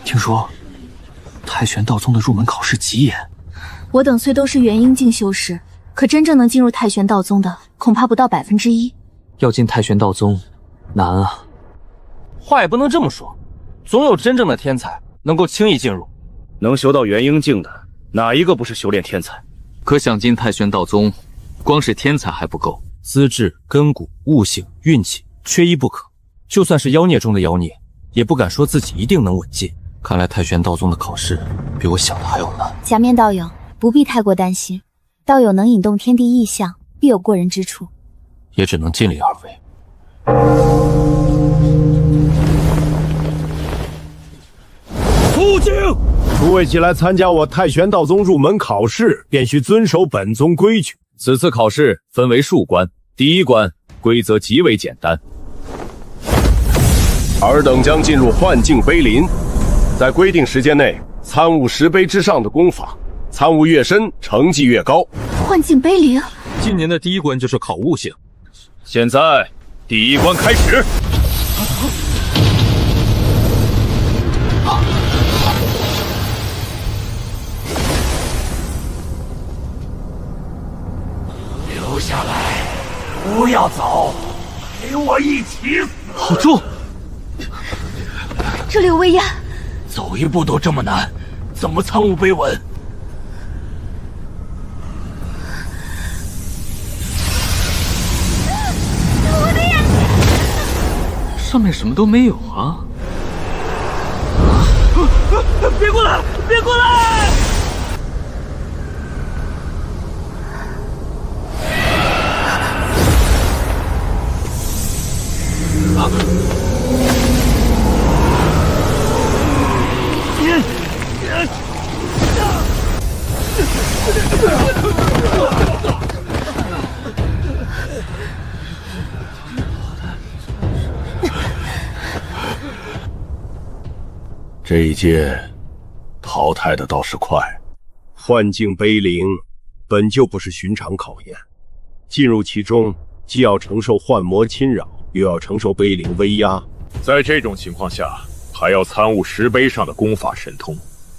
听说太玄道宗的入门考试极严，我等虽都是元婴境修士，可真正能进入太玄道宗的，恐怕不到1%。要进太玄道宗，难啊！话也不能这么说，总有真正的天才能够轻易进入。能修到元婴境的，哪一个不是修炼天才？可想进太玄道宗，光是天才还不够，资质、根骨、悟性、运气，缺一不可。就算是妖孽中的妖孽，也不敢说自己一定能稳进。看来太玄道宗的考试比我想的还要难。假面道友不必太过担心，道友能引动天地异象，必有过人之处。也只能尽力而为。肃静！诸位既来参加我太玄道宗入门考试，便须遵守本宗规矩。此次考试分为数关，第一关规则极为简单。尔等将进入幻境碑林，在规定时间内参悟10碑之上的功法，参悟越深，成绩越高。幻境碑林，今年的第一关就是考悟性。现在，第一关开始。留下来，不要走，陪我一起死！好重！这里有威压，走一步都这么难，怎么参悟碑文？我的眼睛！上面什么都没有啊！别过来！别过来！这一届淘汰的倒是快。幻境碑林本就不是寻常考验，进入其中既要承受幻魔侵扰，又要承受碑林威压。在这种情况下，还要参悟10碑上的功法神通，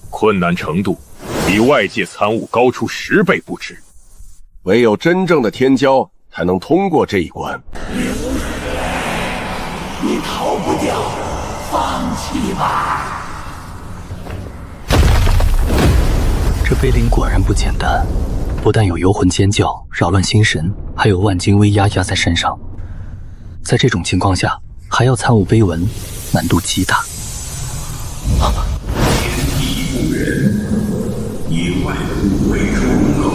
困难程度比外界参悟高出10倍不止。唯有真正的天骄才能通过这一关。你逃不掉，放弃吧。这碑林果然不简单，不但有游魂尖叫扰乱心神，还有万斤威压压在身上。在这种情况下，还要参悟碑文，难度极大。天地不仁，因为无为中斗。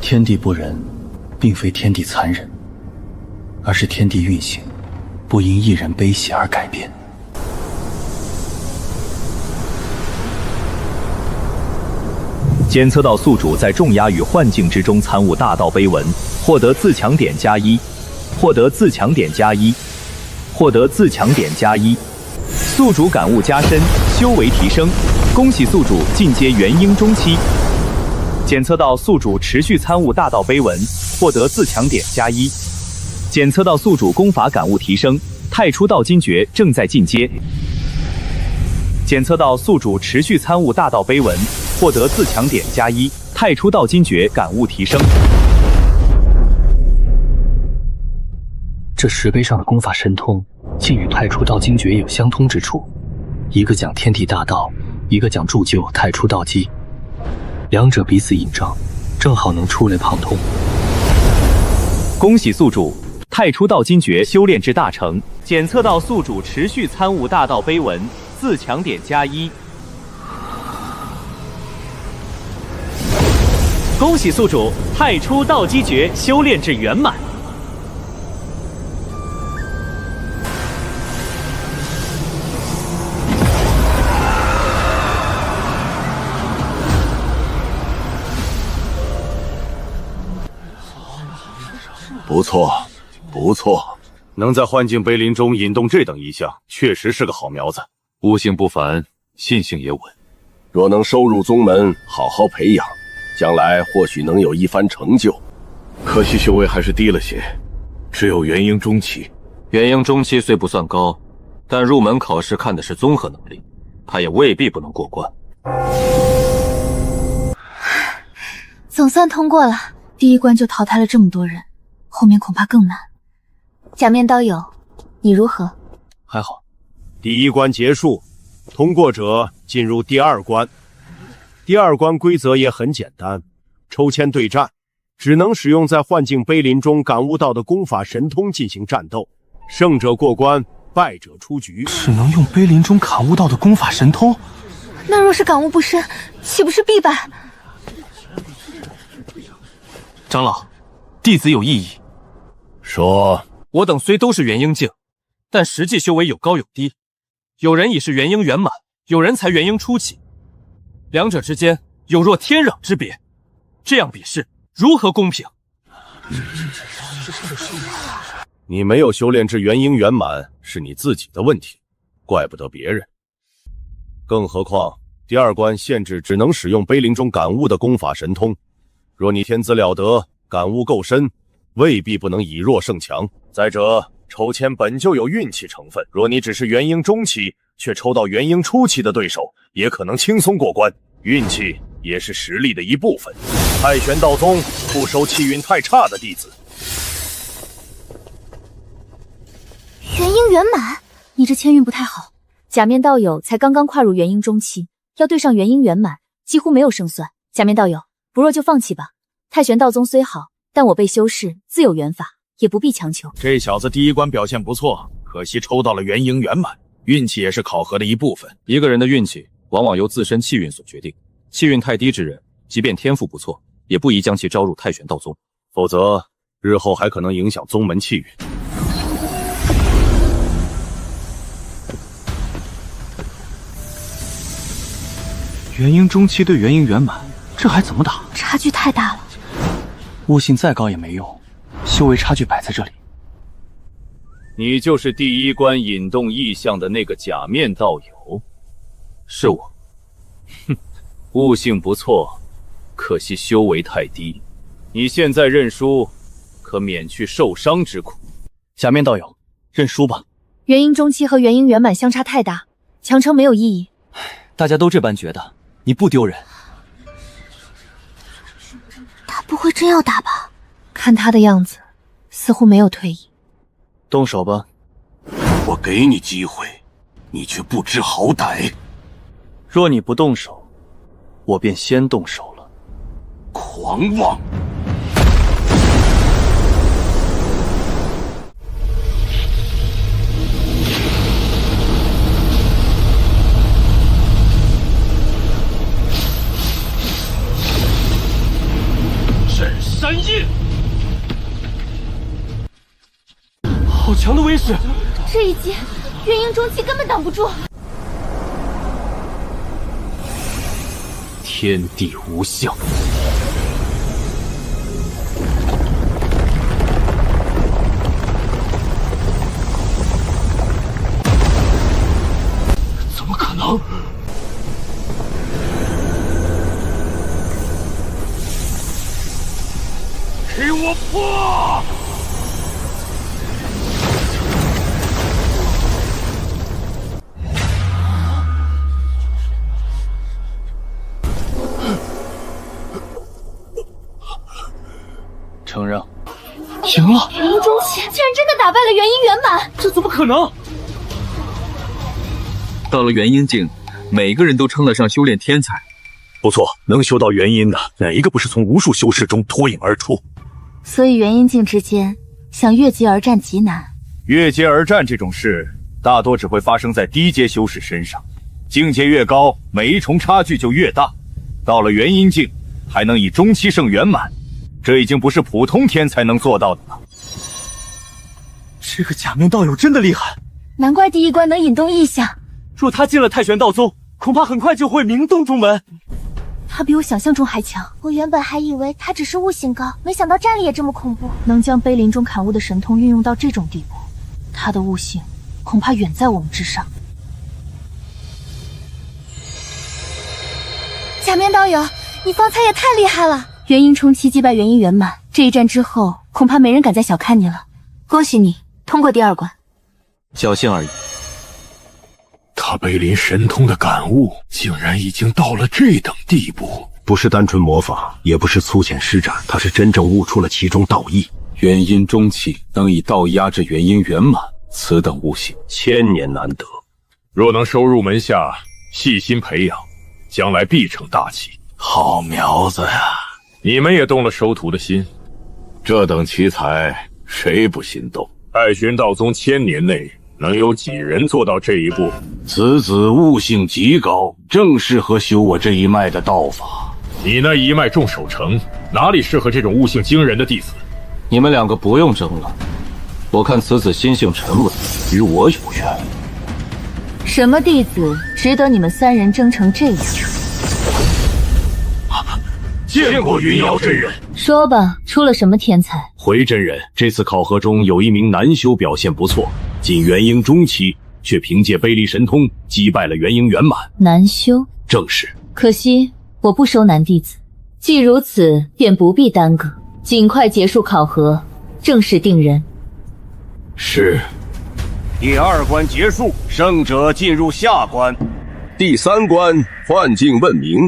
天地不仁，并非天地残忍，而是天地运行不因一人悲喜而改变。检测到宿主在重压与幻境之中参悟大道碑文，获得自强点+1，获得自强点+1，获得自强点+1，宿主感悟加深，修为提升。恭喜宿主进阶元婴中期。检测到宿主持续参悟大道碑文，获得自强点+1。检测到宿主功法感悟提升，太初道金诀正在进阶。检测到宿主持续参悟大道碑文，获得自强点+1，太初道金诀感悟提升。这10碑上的功法神通，竟与太初道经诀有相通之处。一个讲天地大道，一个讲铸就太初道基，两者彼此印证，正好能触类旁通。恭喜宿主太初道经诀修炼至大成，检测到宿主持续参悟大道碑文，自强点+1。恭喜宿主太初道基诀修炼至圆满。不错，不错，能在幻境碑林中引动这等异象，确实是个好苗子。悟性不凡，信性也稳。若能收入宗门，好好培养，将来或许能有一番成就。可惜修为还是低了些，只有元婴中期。元婴中期虽不算高，但入门考试看的是综合能力，他也未必不能过关。总算通过了，第一关就淘汰了这么多人，后面恐怕更难。假面刀友，你如何？还好。第一关结束，通过者进入第二关。第二关规则也很简单，抽签对战，只能使用在幻境碑林中感悟到的功法神通进行战斗，胜者过关，败者出局。只能用碑林中感悟到的功法神通？那若是感悟不深，岂不是必败？长老，弟子有异议。说，我等虽都是元婴境，但实际修为有高有低，有人已是元婴圆满，有人才元婴初期，两者之间有若天壤之别，这样比试如何公平？你没有修炼至元婴圆满是你自己的问题，怪不得别人。更何况第二关限制只能使用碑林中感悟的功法神通，若你天资了得，感悟够深，未必不能以弱胜强。再者，抽签本就有运气成分，若你只是元婴中期，却抽到元婴初期的对手，也可能轻松过关。运气也是实力的一部分。太玄道宗不收气运太差的弟子。元婴圆满，你这签运不太好。假面道友才刚刚跨入元婴中期，要对上元婴圆满，几乎没有胜算。假面道友，不若就放弃吧。太玄道宗虽好，但我辈修士自有缘法，也不必强求。这小子第一关表现不错，可惜抽到了元婴圆满，运气也是考核的一部分。一个人的运气往往由自身气运所决定，气运太低之人，即便天赋不错，也不宜将其招入太玄道宗，否则日后还可能影响宗门气运。元婴中期对元婴圆满，这还怎么打？差距太大了。悟性再高也没用，修为差距摆在这里。你就是第一关引动异象的那个假面道友？是我。哼，悟性不错，可惜修为太低。你现在认输，可免去受伤之苦。假面道友，认输吧。元婴中期和元婴圆满相差太大，强撑没有意义。大家都这般觉得，你不丢人。他不会真要打吧？看他的样子，似乎没有退意。动手吧。我给你机会，你却不知好歹。若你不动手，我便先动手了。狂妄！沈山印，好强的威势！这一击，元婴中期根本挡不住。天地无相。怎么可能？给我破！承让。赢了！元婴中期竟然真的打败了元婴圆满，这怎么可能？到了元婴境，每个人都称得上修炼天才。不错，能修到元婴的，哪一个不是从无数修士中脱颖而出？所以元婴境之间想越级而战极难。越阶而战这种事，大多只会发生在低阶修士身上。境界越高，每一重差距就越大。到了元婴境，还能以中期胜圆满，这已经不是普通天才能做到的了。这个假面道友真的厉害，难怪第一关能引动异象。若他进了太玄道宗，恐怕很快就会名动中门。他比我想象中还强，我原本还以为他只是悟性高，没想到战力也这么恐怖。能将碑林中砍悟的神通运用到这种地步，他的悟性恐怕远在我们之上。假面道友，你方才也太厉害了！元婴冲期击败元婴圆满，这一战之后，恐怕没人敢再小看你了。恭喜你通过第2关。侥幸而已。他碑林神通的感悟，竟然已经到了这等地步。不是单纯模仿，也不是粗浅施展，他是真正悟出了其中道义。元婴中期能以道压制元婴圆满，此等悟性千年难得。若能收入门下，细心培养，将来必成大器。好苗子呀！你们也动了收徒的心，这等奇才，谁不心动？太玄道宗1000年内能有几人做到这一步？此子悟性极高，正适合修我这一脉的道法。你那一脉众守城，哪里适合这种悟性惊人的弟子？你们2个不用争了，我看此子心性沉稳，与我有缘。什么弟子值得你们3人争成这样？见过云瑶真人。说吧，出了什么天才？回真人，这次考核中有一名男修表现不错，仅元婴中期，却凭借碑林神通击败了元婴圆满。男修？正是。可惜我不收男弟子。既如此，便不必耽搁，尽快结束考核，正式定人。是。第2关结束，胜者进入下关。第3关幻境问名。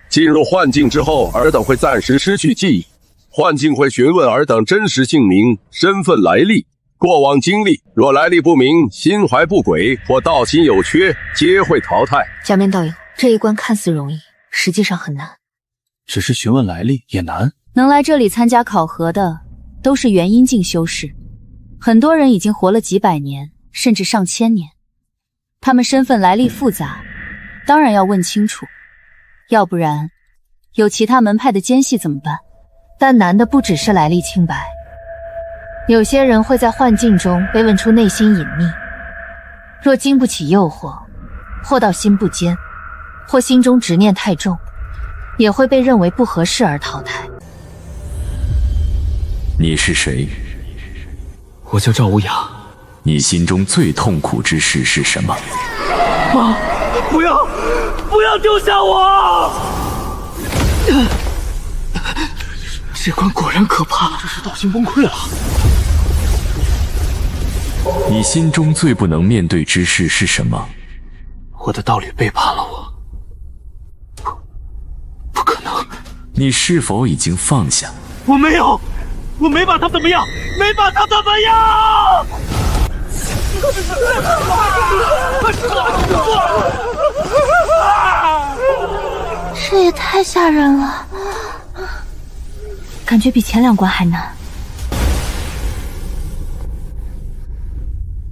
进入幻境之后，尔等会暂时失去记忆，幻境会询问尔等真实姓名、身份来历、过往经历，若来历不明、心怀不轨或道心有缺，皆会淘汰。假面道友，这一关看似容易，实际上很难。只是询问来历也难。能来这里参加考核的，都是元婴境修士，很多人已经活了几百年，甚至上千年，他们身份来历复杂，当然要问清楚。要不然，有其他门派的奸细怎么办？但难的不只是来历清白，有些人会在幻境中被问出内心隐秘，若经不起诱惑，或到心不坚，或心中执念太重，也会被认为不合适而淘汰。你是谁？我叫赵无涯。你心中最痛苦之事是什么？妈，不要丢下我！这关果然可怕，这是道心崩溃了。你心中最不能面对之事是什么？我的道侣背叛了我，不可能。你是否已经放下？我没有，我没把他怎么样，没把他怎么样。这也太吓人了，感觉比前2关还难。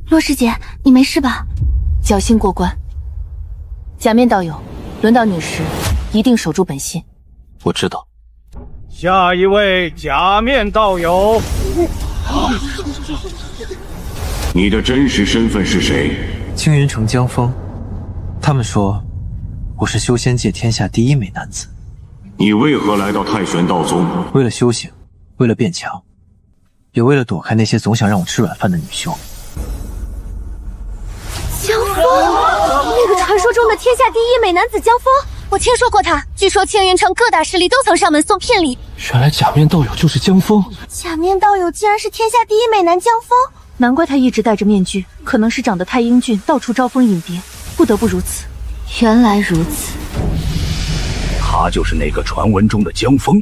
洛师姐，你没事吧？侥幸过关。假面道友，轮到你时，一定守住本心。我知道。下一位假面道友。你的真实身份是谁？青云城江峰。他们说我是修仙界天下第1美男子。你为何来到太玄道宗？为了修行，为了变强，也为了躲开那些总想让我吃软饭的女修。江峰，那个传说中的天下第1美男子江峰，我听说过他。据说青云城各大势力都曾上门送聘礼。原来假面道友就是江峰。假面道友竟然是天下第1美男江峰，难怪他一直戴着面具，可能是长得太英俊，到处招蜂引蝶，不得不如此。原来如此，他就是那个传闻中的江峰。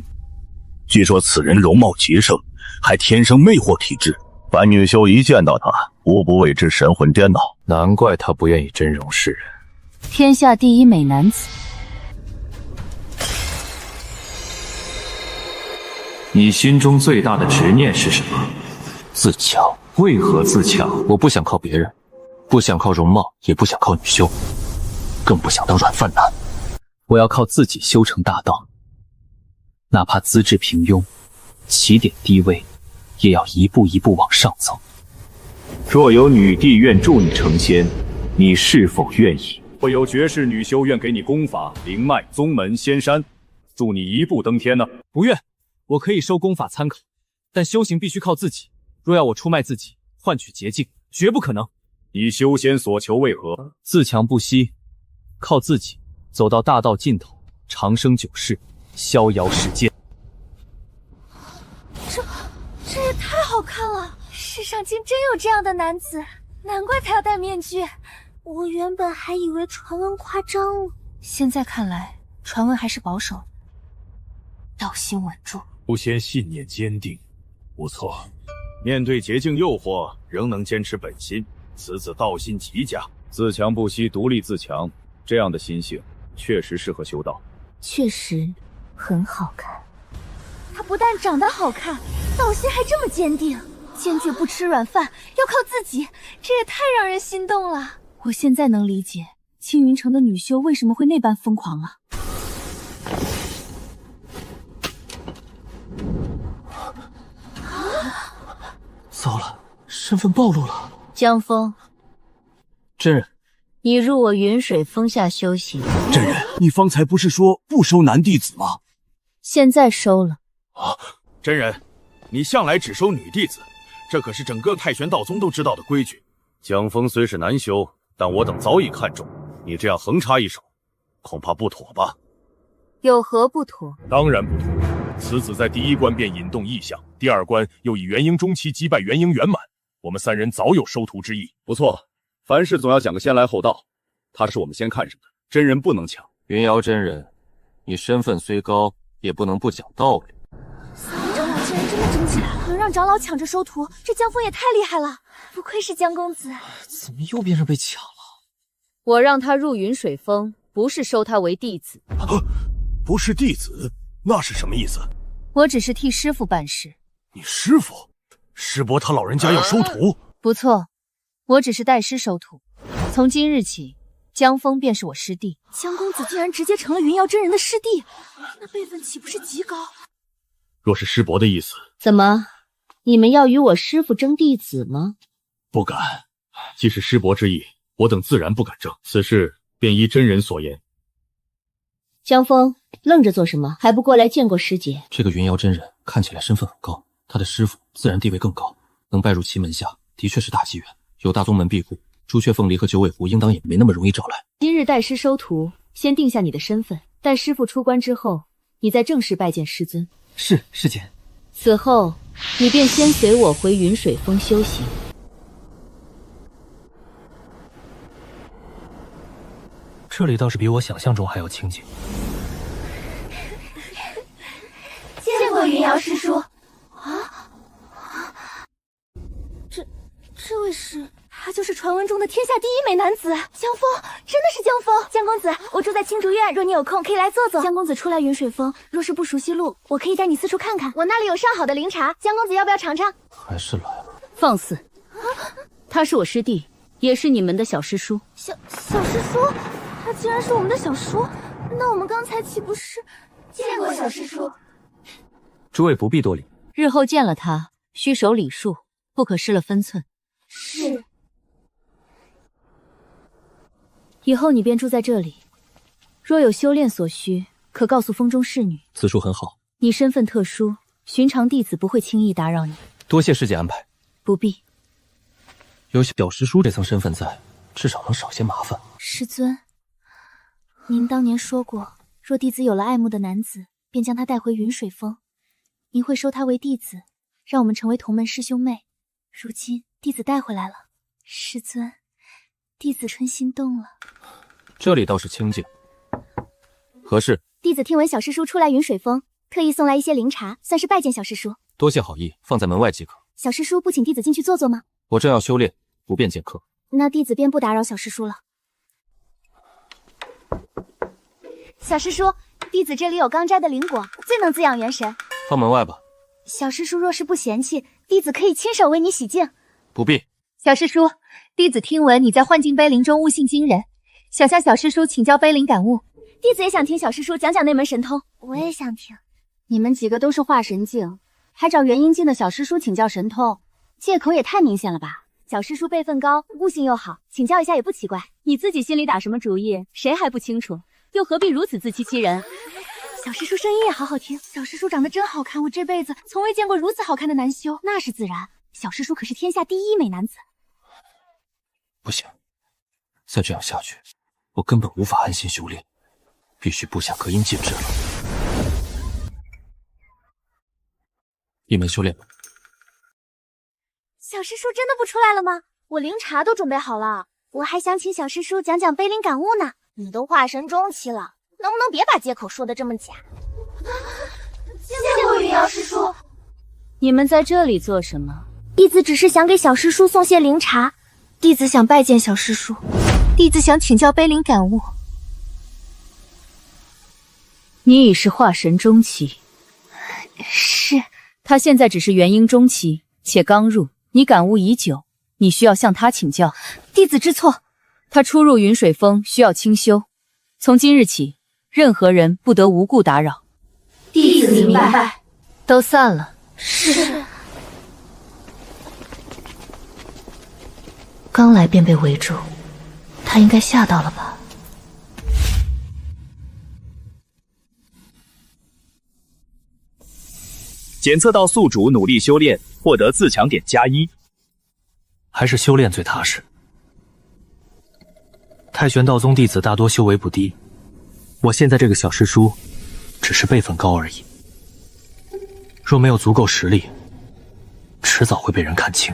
据说此人容貌极盛，还天生魅惑体质，凡女修一见到他，无不为之神魂颠倒。难怪他不愿意真容世人。天下第一美男子。你心中最大的执念是什么？自强。为何自强？我不想靠别人，不想靠容貌，也不想靠女修，更不想当软饭男。我要靠自己修成大道，哪怕资质平庸，起点低微，也要一步一步往上走。若有女帝愿助你成仙，你是否愿意？会有绝世女修愿给你功法、灵脉、宗门、仙山，助你一步登天呢？不愿，我可以收功法参考，但修行必须靠自己。若要我出卖自己，换取捷径，绝不可能。你修仙所求为何？自强不息，靠自己走到大道尽头，长生久世，逍遥世间。这也太好看了！世上竟真有这样的男子，难怪他要戴面具。我原本还以为传闻夸张了，现在看来，传闻还是保守，道心稳住。修仙信念坚定，不错。面对捷径诱惑，仍能坚持本心，此子道心极佳。自强不息，独立自强，这样的心性确实适合修道。确实很好看。他不但长得好看，道心还这么坚定，坚决不吃软饭，要靠自己，这也太让人心动了。我现在能理解青云城的女修为什么会那般疯狂了。糟了，身份暴露了。江峰，真人，你入我云水峰下修行。真人，你方才不是说不收男弟子吗？现在收了。真人，你向来只收女弟子，这可是整个太玄道宗都知道的规矩。江峰虽是难修，但我等早已看中，你这样横插一手，恐怕不妥吧？有何不妥？当然不妥。此子在第一关便引动异象，第二关又以元婴中期击败元婴圆满，我们三人早有收徒之意。不错，凡事总要讲个先来后到，他是我们先看上的，真人不能抢。云瑶真人，你身份虽高，也不能不讲道理。长老竟然真的争起来了，能让长老抢着收徒，这江峰也太厉害了，不愧是江公子。怎么又变成被抢了？我让他入云水峰，不是收他为弟子。不是弟子，那是什么意思？我只是替师父办事。你师父？师伯他老人家要收徒？不错，我只是代师收徒。从今日起，江峰便是我师弟。江公子竟然直接成了云瑶真人的师弟，那辈分岂不是极高？若是师伯的意思，怎么，你们要与我师父争弟子吗？不敢。既是师伯之意，我等自然不敢争。此事便依真人所言。江峰，愣着做什么？还不过来见过师姐？这个云瑶真人看起来身份很高，他的师父自然地位更高，能拜入其门下，的确是大机缘。有大宗门庇护，朱雀凤梨和九尾狐应当也没那么容易找来。今日代师收徒，先定下你的身份，待师父出关之后，你再正式拜见师尊。是，师姐。此后，你便先随我回云水峰修行。这里倒是比我想象中还要清静。见过云瑶师叔。这位是？他就是传闻中的天下第一美男子江峰，真的是江峰。江公子，我住在青竹院，若你有空可以来坐坐。江公子初来云水峰，若是不熟悉路，我可以带你四处看看。我那里有上好的灵茶，江公子要不要尝尝？还是来了。放肆！他是我师弟，也是你们的小师叔。小师叔？他竟然是我们的小叔，那我们刚才岂不是见过小师叔？诸位不必多礼，日后见了他，须守礼数，不可失了分寸。是。以后你便住在这里，若有修炼所需，可告诉风中侍女。此处很好。你身份特殊，寻常弟子不会轻易打扰你。多谢师姐安排。不必。有小师叔这层身份在，至少能少些麻烦。师尊，您当年说过，若弟子有了爱慕的男子，便将他带回云水峰。您会收他为弟子，让我们成为同门师兄妹。如今弟子带回来了，师尊，弟子春心动了。这里倒是清静。何事？弟子听闻小师叔初来云水峰，特意送来一些灵茶，算是拜见小师叔。多谢好意，放在门外即可。小师叔不请弟子进去坐坐吗？我正要修炼，不便见客。那弟子便不打扰小师叔了。小师叔，弟子这里有刚摘的灵果，最能滋养元神。放门外吧。小师叔若是不嫌弃，弟子可以亲手为你洗净。不必。小师叔，弟子听闻你在幻境碑林中悟性惊人，想向小师叔请教碑林感悟。弟子也想听小师叔讲讲那门神通。我也想听。你们几个都是化神境，还找元婴境的小师叔请教神通，借口也太明显了吧？小师叔辈分高，悟性又好，请教一下也不奇怪。你自己心里打什么主意，谁还不清楚？又何必如此自欺欺人？小师叔声音也好好听，小师叔长得真好看，我这辈子从未见过如此好看的男修。那是自然，小师叔可是天下第一美男子。不行，再这样下去，我根本无法安心修炼，必须布下隔音戒指了。一门修炼吧。小师叔真的不出来了吗？我灵茶都准备好了，我还想请小师叔讲讲碑林感悟呢。你都化神中期了，能不能别把借口说的这么假？见过云瑶师叔。你们在这里做什么？弟子只是想给小师叔送些灵茶。弟子想拜见小师叔，弟子想请教碑林感悟。你已是化神中期。是。他现在只是元婴中期，且刚入，你感悟已久，你需要向他请教。弟子知错。他初入云水峰，需要清修。从今日起，任何人不得无故打扰。弟子明白。都散了。是。刚来便被围住，他应该吓到了吧？检测到宿主努力修炼，获得自强点+1。还是修炼最踏实。太玄道宗弟子大多修为不低，我现在这个小师叔，只是辈分高而已。若没有足够实力，迟早会被人看清。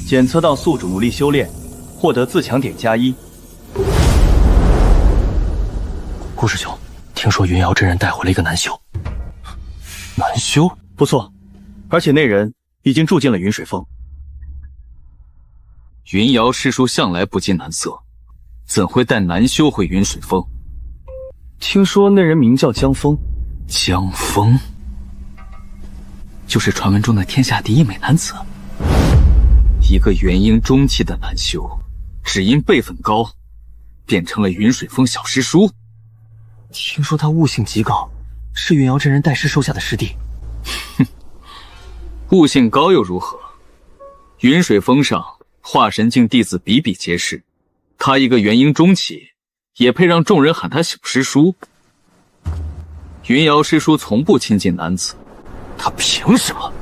检测到宿主努力修炼，获得自强点+1。顾师兄，听说云瑶真人带回了一个男修。男修？不错，而且那人已经住进了云水峰。云瑶师叔向来不近男色，怎会带男修回云水峰？听说那人名叫江峰。江峰，就是传闻中的天下第一美男子。一个元婴中期的男修，只因辈分高，变成了云水峰小师叔。听说他悟性极高，是云瑶真人带师收下的师弟。哼，悟性高又如何？云水峰上化神境弟子比比皆是，他一个元婴中期，也配让众人喊他小师叔？云瑶师叔从不亲近男子，他凭什么？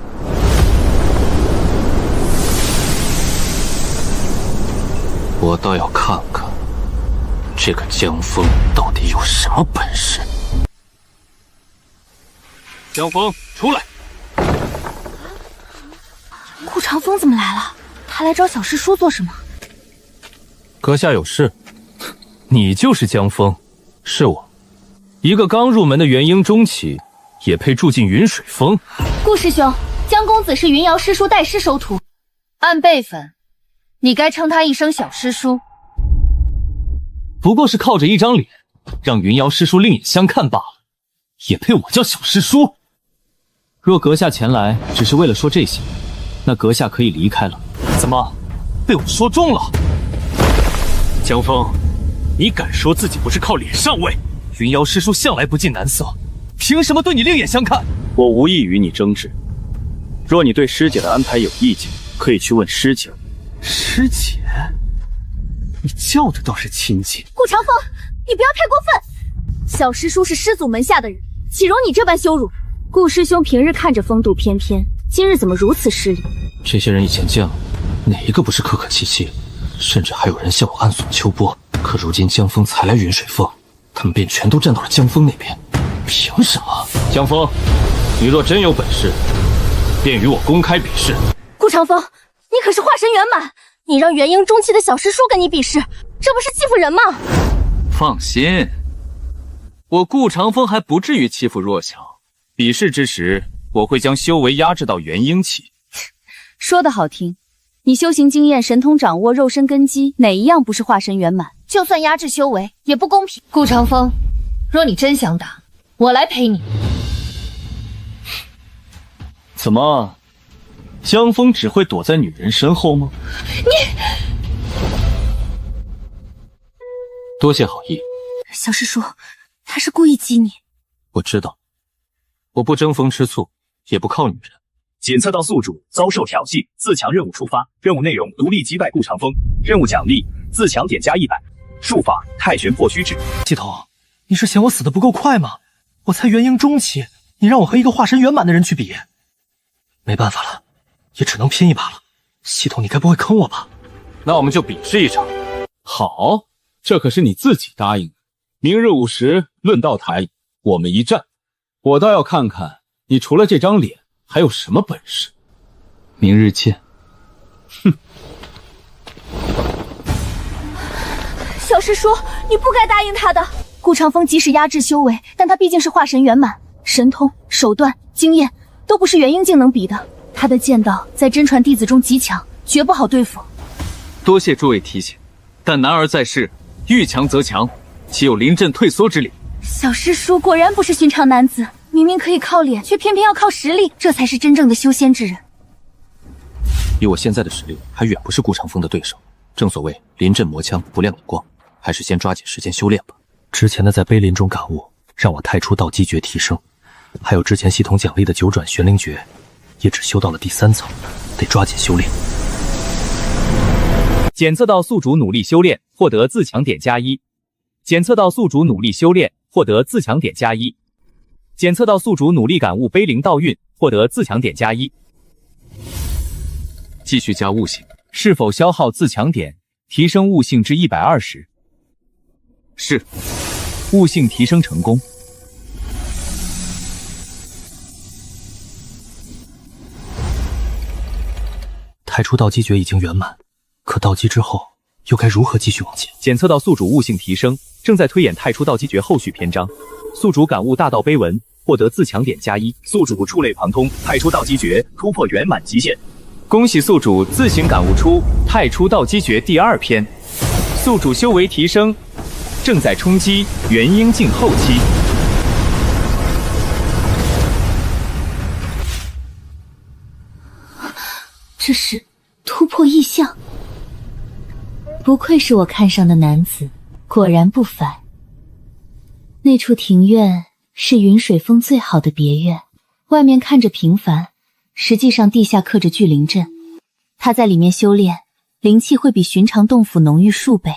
我倒要看看，这个江峰到底有什么本事。江峰，出来！顾长风怎么来了？他来找小师叔做什么？阁下有事？你就是江峰？是我，一个刚入门的元婴中期，也配住进云水峰？顾师兄，江公子是云瑶师叔带师收徒，按辈分，你该称他一声小师叔。不过是靠着一张脸，让云瑶师叔另眼相看罢了，也配我叫小师叔？若阁下前来只是为了说这些，那阁下可以离开了。怎么，被我说中了？江峰，你敢说自己不是靠脸上位？云瑶师叔向来不近男色，凭什么对你另眼相看？我无意与你争执，若你对师姐的安排有意见，可以去问师姐。师姐？你叫的倒是亲切。顾长风，你不要太过分！小师叔是师祖门下的人，岂容你这般羞辱？顾师兄平日看着风度翩翩，今日怎么如此失礼？这些人以前见了，哪一个不是客客气气？甚至还有人向我暗送秋波。可如今江峰才来云水峰，他们便全都站到了江峰那边，凭什么？江峰，你若真有本事，便与我公开比试。顾长风，你可是化神圆满，你让元婴中期的小师叔跟你比试，这不是欺负人吗？放心，我顾长风还不至于欺负弱小。比试之时，我会将修为压制到元婴期。说得好听，你修行经验、神通掌握、肉身根基，哪一样不是化神圆满？就算压制修为，也不公平。顾长风，若你真想打，我来陪你。怎么，江枫只会躲在女人身后吗？你，多谢好意。小师叔，他是故意激你。我知道，我不争风吃醋，也不靠女人。检测到宿主遭受挑衅，自强任务触发。任务内容：独立击败顾长风。任务奖励：自强点加100。术法：太玄破虚指。系统，你是嫌我死得不够快吗？我才元婴中期，你让我和一个化神圆满的人去比，没办法了，也只能拼一把了。系统，你该不会坑我吧？那我们就比试一场。好，这可是你自己答应的。明日午时论道台，我们一战，我倒要看看你除了这张脸还有什么本事。明日见。哼。小师叔，你不该答应他的。顾长风即使压制修为，但他毕竟是化神圆满，神通、手段、经验都不是元婴境能比的。他的剑道在真传弟子中极强，绝不好对付。多谢诸位提醒，但男儿在世，遇强则强，岂有临阵退缩之理？小师叔果然不是寻常男子，明明可以靠脸，却偏偏要靠实力，这才是真正的修仙之人。以我现在的实力，还远不是顾长风的对手。正所谓临阵磨枪，不亮眼光，还是先抓紧时间修炼吧。之前的在碑林中感悟，让我太初道基诀提升，还有之前系统奖励的九转玄灵诀，也只修到了第3层，得抓紧修炼。检测到宿主努力修炼，获得自强点+1。检测到宿主努力修炼，获得自强点+1。检测到宿主努力感悟碑灵道运，获得自强点+1。继续加悟性，是否消耗自强点，提升悟性至120？是，悟性提升成功。太初道基诀已经圆满，可道基之后又该如何继续往前？检测到宿主悟性提升，正在推演太初道基诀后续篇章。宿主感悟大道碑文，获得自强点+1。宿主触类旁通，太初道基诀突破圆满极限。恭喜宿主自行感悟出太初道基诀第2篇，宿主修为提升，正在冲击元婴境后期。这是突破异象，不愧是我看上的男子，果然不凡。那处庭院是云水峰最好的别院，外面看着平凡，实际上地下刻着聚灵阵。他在里面修炼，灵气会比寻常洞府浓郁数倍，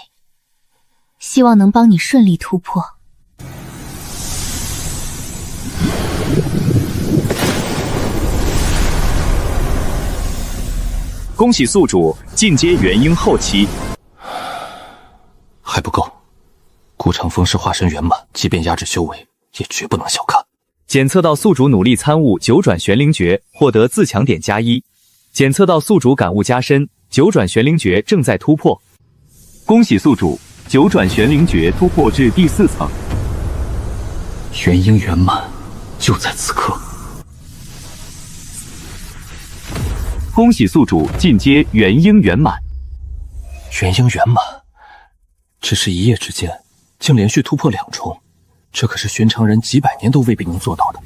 希望能帮你顺利突破。恭喜宿主进阶元婴后期。还不够，顾长风是化神圆满，即便压制修为，也绝不能小看。检测到宿主努力参悟九转玄灵诀，获得自强点+1。检测到宿主感悟加深，九转玄灵诀正在突破。恭喜宿主九转玄灵诀突破至第4层。元婴圆满，就在此刻。恭喜宿主进阶元婴圆满。元婴圆满，只是一夜之间竟连续突破2重，这可是寻常人几百年都未必能做到的。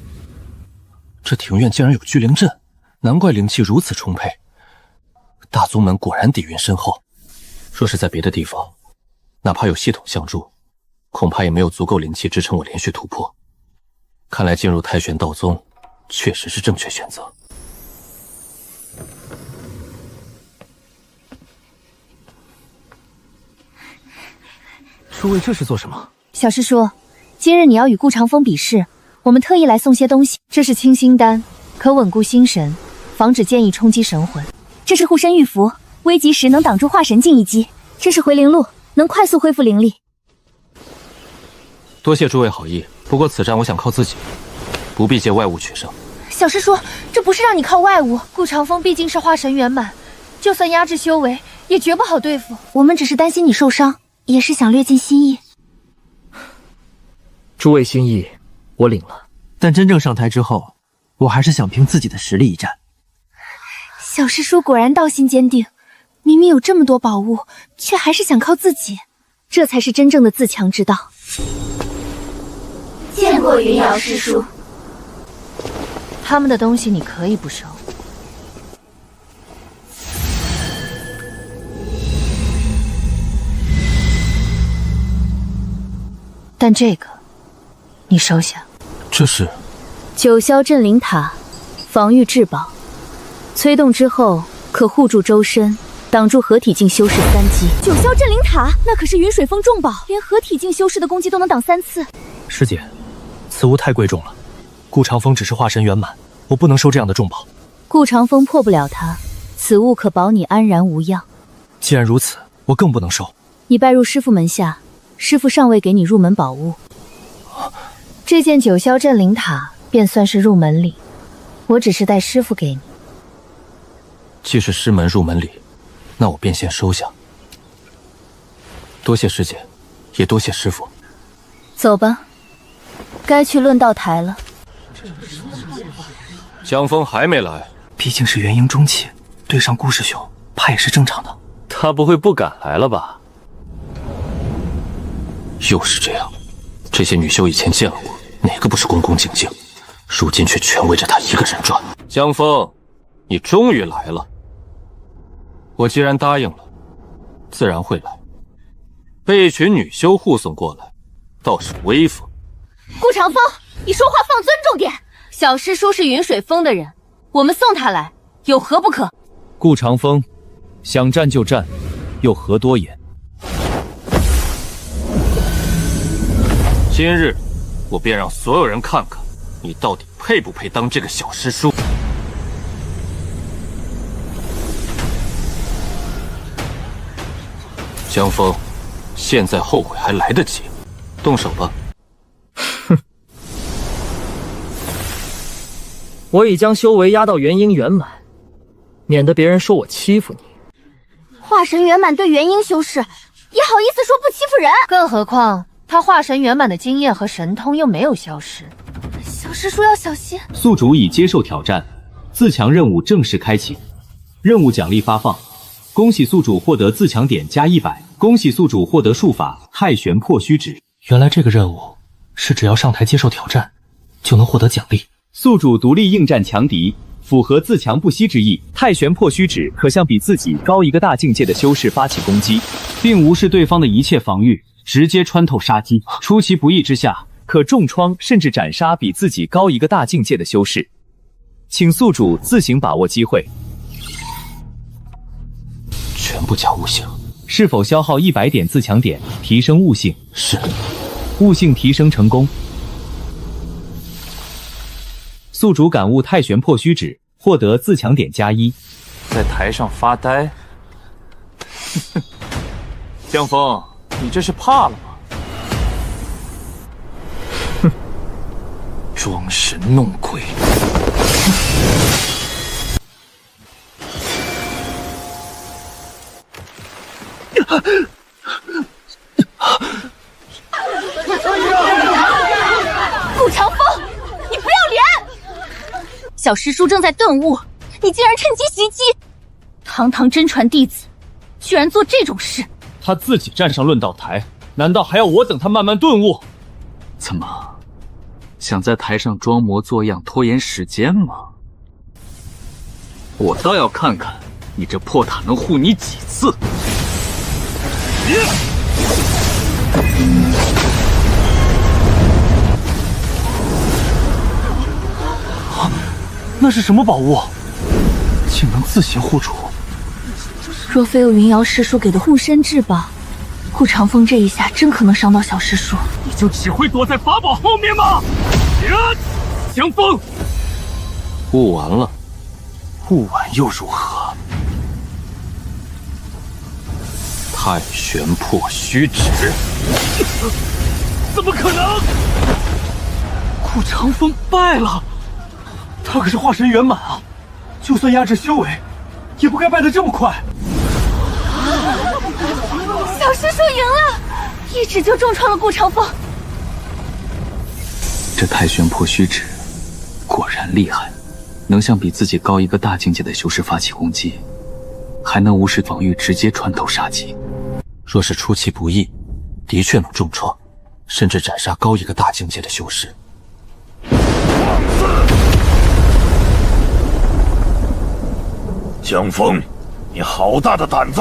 这庭院竟然有聚灵阵，难怪灵气如此充沛。大宗门果然底蕴深厚，若是在别的地方，哪怕有系统相助，恐怕也没有足够灵气支撑我连续突破。看来进入太玄道宗确实是正确选择。诸位这是做什么？小师叔，今日你要与顾长风比试，我们特意来送些东西。这是清心丹，可稳固心神，防止剑意冲击神魂。这是护身玉符，危急时能挡住化神境一击。这是回灵露，能快速恢复灵力。多谢诸位好意，不过此战我想靠自己，不必借外物取胜。小师叔，这不是让你靠外物。顾长风毕竟是化神圆满，就算压制修为，也绝不好对付。我们只是担心你受伤，也是想略尽心意。诸位心意，我领了。但真正上台之后，我还是想凭自己的实力一战。小师叔果然道心坚定，明明有这么多宝物，却还是想靠自己。这才是真正的自强之道。见过云瑶师叔，他们的东西你可以不收。但这个，你收下。这是九霄镇灵塔，防御至宝，催动之后可护住周身，挡住合体境修士3击。九霄镇灵塔，那可是云水峰重宝，连合体境修士的攻击都能挡3次。师姐，此物太贵重了，顾长风只是化神圆满，我不能收这样的重宝。顾长风破不了他，此物可保你安然无恙。既然如此，我更不能收。你拜入师父门下，师父尚未给你入门宝物。这件九霄镇灵塔便算是入门礼，我只是带师父给你。既是师门入门礼，那我便先收下。多谢师姐，也多谢师父。走吧，该去论道台了。江峰还没来，毕竟是元婴中期，对上顾师兄，怕也是正常的。他不会不敢来了吧？又是这样，这些女修以前见了我，哪个不是恭恭敬敬？如今却全围着他一个人转。江峰，你终于来了。我既然答应了，自然会来。被一群女修护送过来，倒是威风。顾长风，你说话放尊重点。小师叔是云水峰的人，我们送他来，有何不可？顾长风，想战就战，又何多言？今日，我便让所有人看看，你到底配不配当这个小师叔。江峰，现在后悔还来得及，动手吧。我已将修为压到元婴圆满，免得别人说我欺负你。化神圆满对元婴修士，也好意思说不欺负人？更何况他化神圆满的经验和神通又没有消失。小师叔要小心。宿主已接受挑战，自强任务正式开启，任务奖励发放。恭喜宿主获得自强点加100，恭喜宿主获得术法太玄破虚指。原来这个任务是只要上台接受挑战，就能获得奖励。宿主独立应战强敌，符合自强不息之意。太玄破虚指可向比自己高一个大境界的修士发起攻击，并无视对方的一切防御，直接穿透杀机。出其不意之下，可重创甚至斩杀比自己高一个大境界的修士。请宿主自行把握机会。全部加悟性。是否消耗100点自强点，提升悟性？是。悟性提升成功。宿主感悟太玄破虚指，获得自强点加1。在台上发呆。江峰，你这是怕了吗？哼，装神弄鬼。顾长风，你不要脸！小师叔正在顿悟，你竟然趁机袭击！堂堂真传弟子，居然做这种事！他自己站上论道台，难道还要我等他慢慢顿悟？怎么，想在台上装模作样拖延时间吗？我倒要看看你这破塔能护你几次！那是什么宝物？竟能自行护主！若非有云瑶师叔给的护身至宝，顾长风这一下真可能伤到小师叔。你就只会躲在法宝后面吗？江峰，悟完了，悟完又如何？太玄破虚指，怎么可能？顾长风败了，他可是化神圆满啊！就算压制修为，也不该败得这么快。小师叔赢了，一指就重创了顾长风。这太玄破虚指果然厉害，能向比自己高一个大境界的修士发起攻击，还能无视防御直接穿透杀机。若是出其不意，的确能重创，甚至斩杀高一个大境界的修士。江峰，你好大的胆子！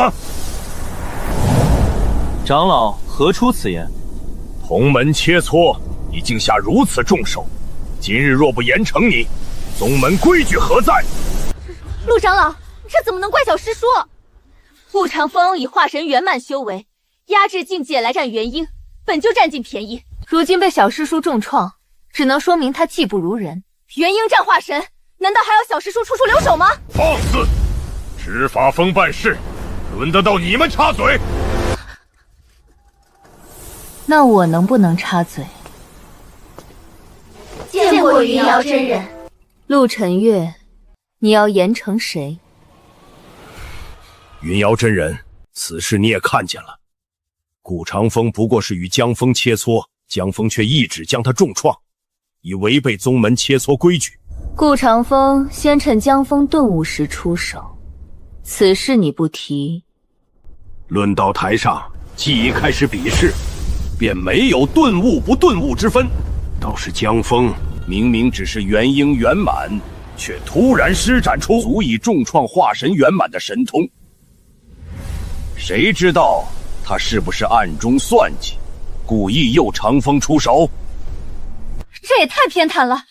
长老何出此言？同门切磋，你竟下如此重手，今日若不严惩你，宗门规矩何在？陆长老，这怎么能怪小师叔？顾长风以化神圆满修为压制境界来战元婴，本就占尽便宜，如今被小师叔重创，只能说明他技不如人。元婴战化神，难道还要小师叔处处留手吗？放肆！执法风办事，轮得到你们插嘴？那我能不能插嘴？见过云瑶真人。陆晨月，你要严惩谁？云瑶真人，此事你也看见了，顾长风不过是与江峰切磋，江峰却一指将他重创，已违背宗门切磋规矩。顾长风先趁江峰顿悟时出手，此事你不提。论到台上，既一开始比试，便没有顿悟不顿悟之分。倒是江峰明明只是元婴圆满，却突然施展出足以重创化神圆满的神通。谁知道他是不是暗中算计，故意诱长风出手？这也太偏袒了。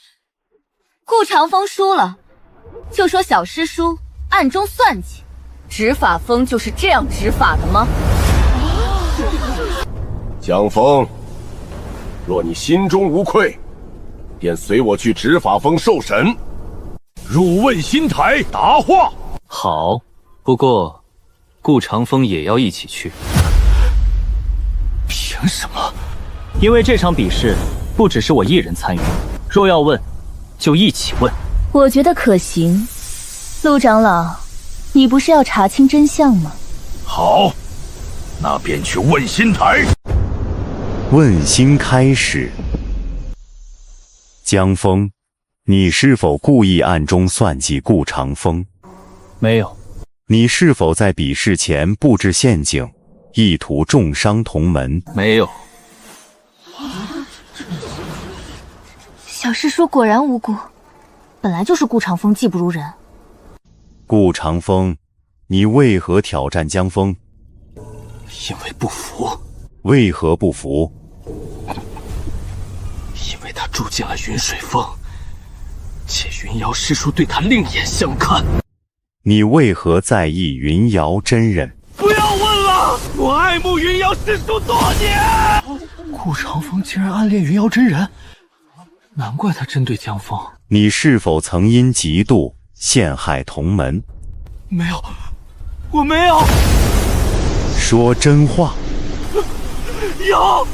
顾长风输了，就说小师叔暗中算计，执法风就是这样执法的吗？江峰，若你心中无愧，便随我去执法峰受审。入问心台答话。好，不过顾长风也要一起去。凭什么？因为这场比试不只是我一人参与，若要问，就一起问。我觉得可行。陆长老，你不是要查清真相吗？好，那便去问心台。问心开始。江峰，你是否故意暗中算计顾长风？没有。你是否在比试前布置陷阱，意图重伤同门？没有。小师叔果然无辜，本来就是顾长风技不如人。顾长风，你为何挑战江峰？因为不服。为何不服？因为他住进了云水峰，且云瑶师叔对他另眼相看。你为何在意云瑶真人？不要问了，我爱慕云瑶师叔多年。顾长风竟然暗恋云瑶真人，难怪他针对江峰。你是否曾因嫉妒陷害同门？没有，我没有。说真话。有。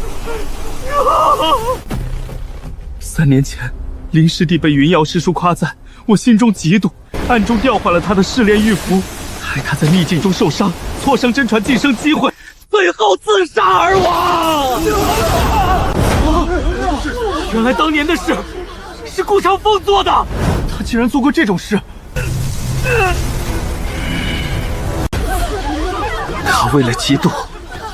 3年前，林师弟被云瑶师叔夸赞，我心中嫉妒，暗中调换了他的试炼玉符，害他在逆境中受伤，挫伤真传晋升机会，最后自杀而亡。原来当年的事是顾长风做的，他竟然做过这种事。他为了嫉妒，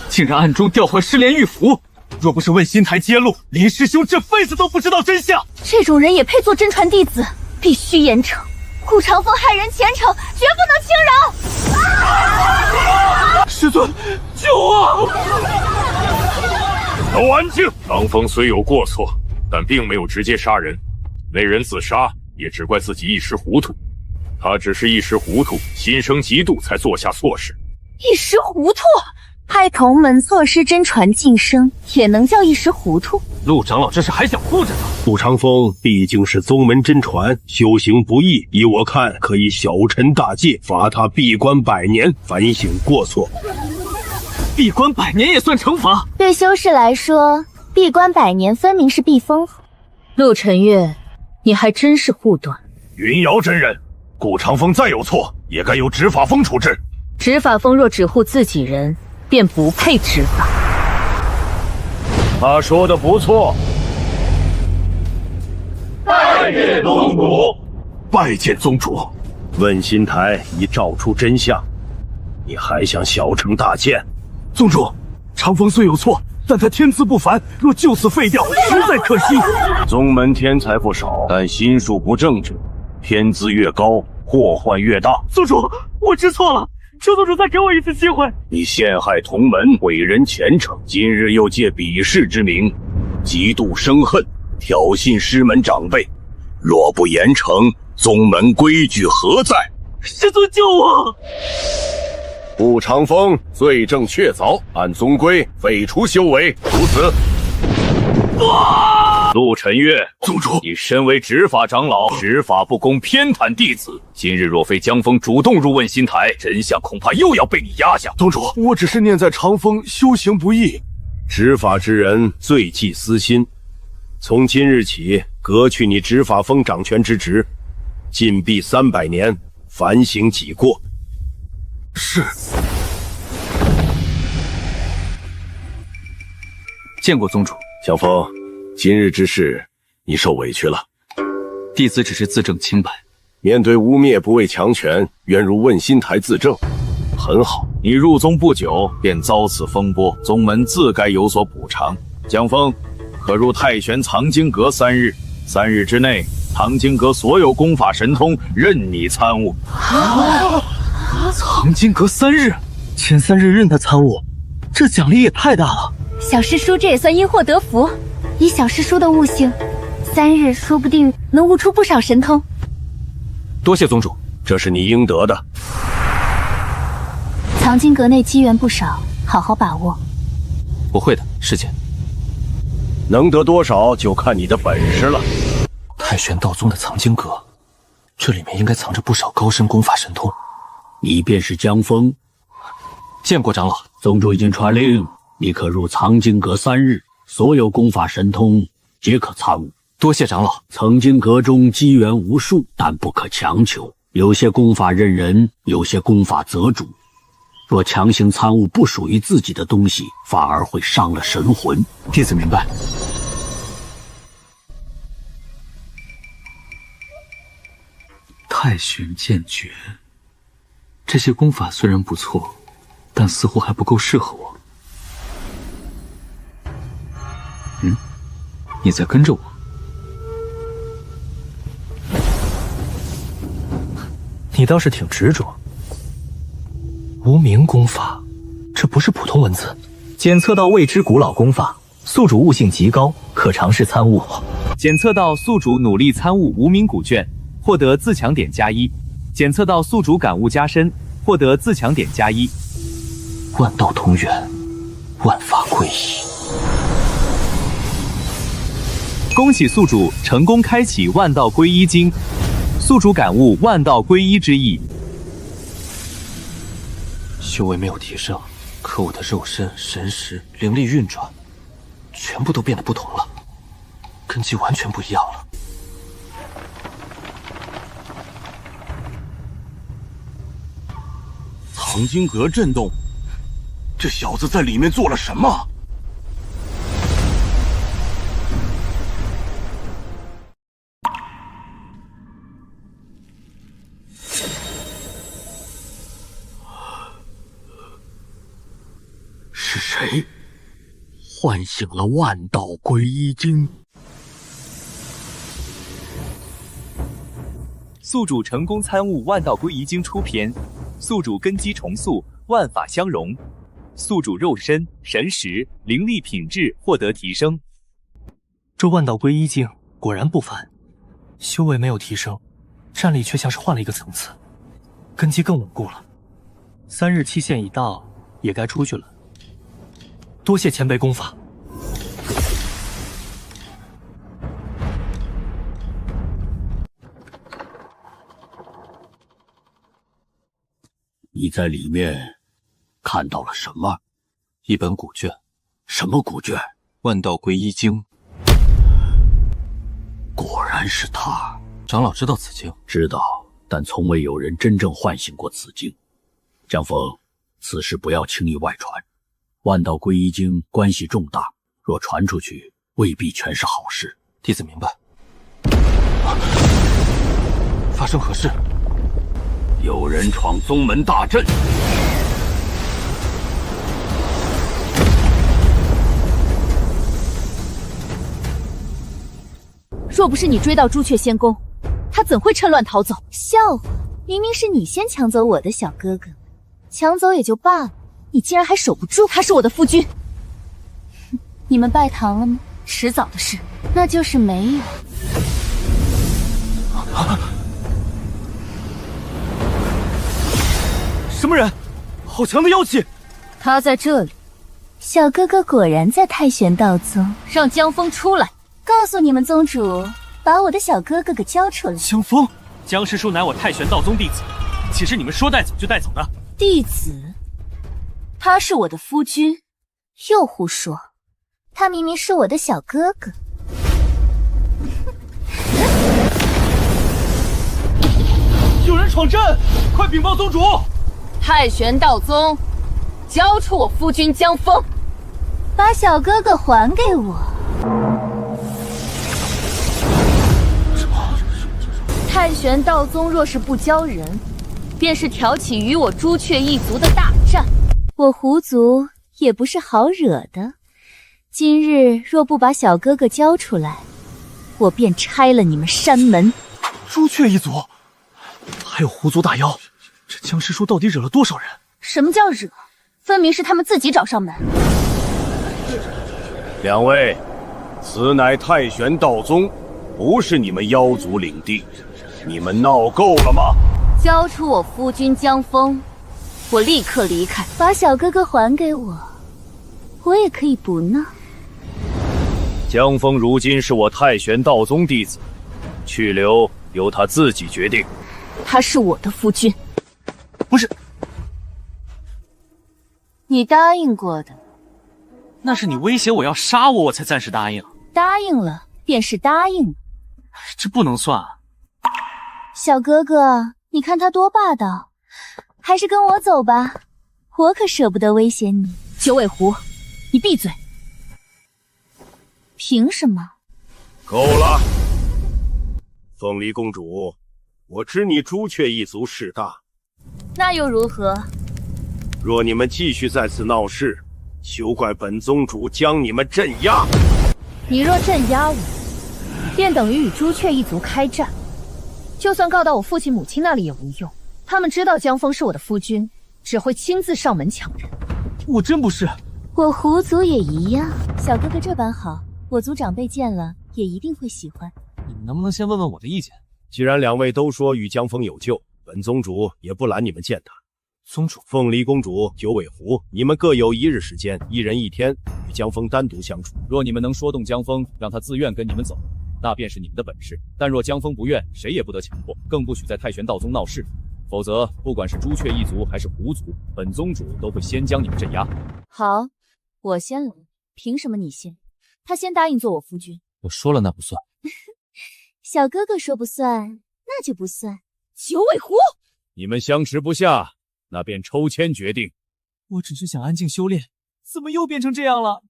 竟然暗中调换试炼玉符。若不是问心台揭露，林师兄这辈子都不知道真相。这种人也配做真传弟子，必须严惩。顾长风害人前程，绝不能轻饶。师尊，救我！都安静！长风虽有过错，但并没有直接杀人。那人自杀，也只怪自己一时糊涂。他只是一时糊涂，心生嫉妒，才做下错事。一时糊涂？害同门错失真传晋升，也能叫一时糊涂？陆长老这是还想护着他？顾长风毕竟是宗门真传，修行不易，依我看，可以小惩大戒，罚他闭关100年，反省过错。闭关100年也算惩罚？对修士来说，闭关100年分明是避风。陆晨月，你还真是护短。云瑶真人，顾长风再有错，也该由执法风处置。执法风若只护自己人，便不配执法。他说的不错。拜见宗主。拜见宗主。问心台已照出真相，你还想小惩大戒？宗主，长风虽有错，但他天资不凡，若就此废掉，实在可惜。宗门天才不少，但心术不正者，天资越高，祸患越大。宗主，我知错了，求宗主再给我一次机会。你陷害同门，毁人前程，今日又借比试之名，极度生恨，挑衅师门长辈。若不严惩，宗门规矩何在？师尊救我！顾长风罪证确凿，按宗规废除修为，如此。陆晨月，宗主，你身为执法长老，执法不公，偏袒弟子。今日若非江峰主动入问心台，真相恐怕又要被你压下。宗主，我只是念在长风修行不易，执法之人罪忌私心。从今日起，革去你执法峰掌权之职，禁闭300年，反省己过。是。见过宗主。小风，今日之事，你受委屈了。弟子只是自证清白。面对污蔑，不畏强权，愿入问心台自证。很好，你入宗不久便遭此风波，宗门自该有所补偿。江峰，可入太玄藏经阁3日，3日之内，藏经阁所有功法神通任你参悟。藏经阁3日，前3日任他参悟，这奖励也太大了。小师叔这也算因祸得福，以小师叔的悟性，3日说不定能悟出不少神通。多谢宗主，这是你应得的。藏经阁内机缘不少，好好把握。我会的，师姐。能得多少就看你的本事了。太玄道宗的藏经阁，这里面应该藏着不少高深功法神通。你便是江峰？见过长老。宗主已经传令，你可入藏经阁3日，所有功法神通皆可参悟。多谢长老。藏经阁中机缘无数，但不可强求。有些功法任人，有些功法择主。若强行参悟不属于自己的东西，反而会伤了神魂。弟子明白。太玄剑诀，这些功法虽然不错，但似乎还不够适合我。你在跟着我？你倒是挺执着。无名功法，这不是普通文字。检测到未知古老功法，宿主悟性极高，可尝试参悟。检测到宿主努力参悟无名古卷，获得自强点+1。检测到宿主感悟加深，获得自强点+1。万道同源，万法归一。恭喜宿主成功开启万道归一经，宿主感悟万道归一之意。修为没有提升，可我的肉身、神识、灵力运转，全部都变得不同了，根基完全不一样了。藏经阁震动，这小子在里面做了什么？是谁唤醒了万道归一经？宿主成功参悟万道归一经出篇，宿主根基重塑，万法相融，宿主肉身、神识、灵力品质获得提升。这万道归一经果然不凡，修为没有提升，战力却像是换了一个层次，根基更稳固了。3日期限已到，也该出去了。多谢前辈功法。你在里面看到了什么？一本古卷。什么古卷？万道归一经。果然是他。长老知道此经？知道，但从未有人真正唤醒过此经。江峰，此事不要轻易外传。万道归一经关系重大，若传出去，未必全是好事。弟子明白。发生何事？有人闯宗门大阵。若不是你追到朱雀仙宫，他怎会趁乱逃走？笑话，明明是你先抢走我的小哥哥，抢走也就罢了，你竟然还守不住。他是我的夫君。你们拜堂了吗？迟早的事。那就是没有。什么人？好强的妖气！他在这里。小哥哥果然在太玄道宗。让江枫出来，告诉你们宗主，把我的小哥哥给交出来。江枫，江师叔乃我太玄道宗弟子，岂是你们说带走就带走的？弟子？他是我的夫君。又胡说，他明明是我的小哥哥。有人闯阵，快禀报宗主！太玄道宗，交出我夫君江枫，把小哥哥还给我。太玄道宗若是不交人，便是挑起与我朱雀一族的大战。我狐族也不是好惹的，今日若不把小哥哥交出来，我便拆了你们山门。朱雀一族，还有狐族大妖，这江师叔到底惹了多少人？什么叫惹？分明是他们自己找上门。两位，此乃太玄道宗，不是你们妖族领地，你们闹够了吗？交出我夫君江枫，我立刻离开。把小哥哥还给我，我也可以不闹。江枫如今是我太玄道宗弟子，去留由他自己决定。他是我的夫君。不是，你答应过的。那是你威胁我要杀我，我才暂时答应。答应了便是答应了，这不能算。小哥哥，你看他多霸道，还是跟我走吧，我可舍不得威胁你。九尾狐，你闭嘴！凭什么？够了，凤梨公主，我知你朱雀一族势大，那又如何？若你们继续在此闹事，休怪本宗主将你们镇压。你若镇压我，便等于与朱雀一族开战。就算告到我父亲母亲那里也无用，他们知道江枫是我的夫君，只会亲自上门抢人。我真不是。我狐族也一样。小哥哥这般好，我族长辈见了也一定会喜欢。你们能不能先问问我的意见？既然两位都说与江枫有救，本宗主也不拦你们见他。宗主，凤梨公主、九尾狐，你们各有1日时间，一人1天与江枫单独相处。若你们能说动江枫，让他自愿跟你们走，那便是你们的本事。但若江枫不愿，谁也不得强迫，更不许在太玄道宗闹事，否则不管是朱雀一族还是狐族，本宗主都会先将你们镇压。好，我先来。凭什么你先？他先答应做我夫君。我说了那不算。小哥哥说不算，那就不算。九尾狐，你们相持不下，那便抽签决定。我只是想安静修炼，怎么又变成这样了？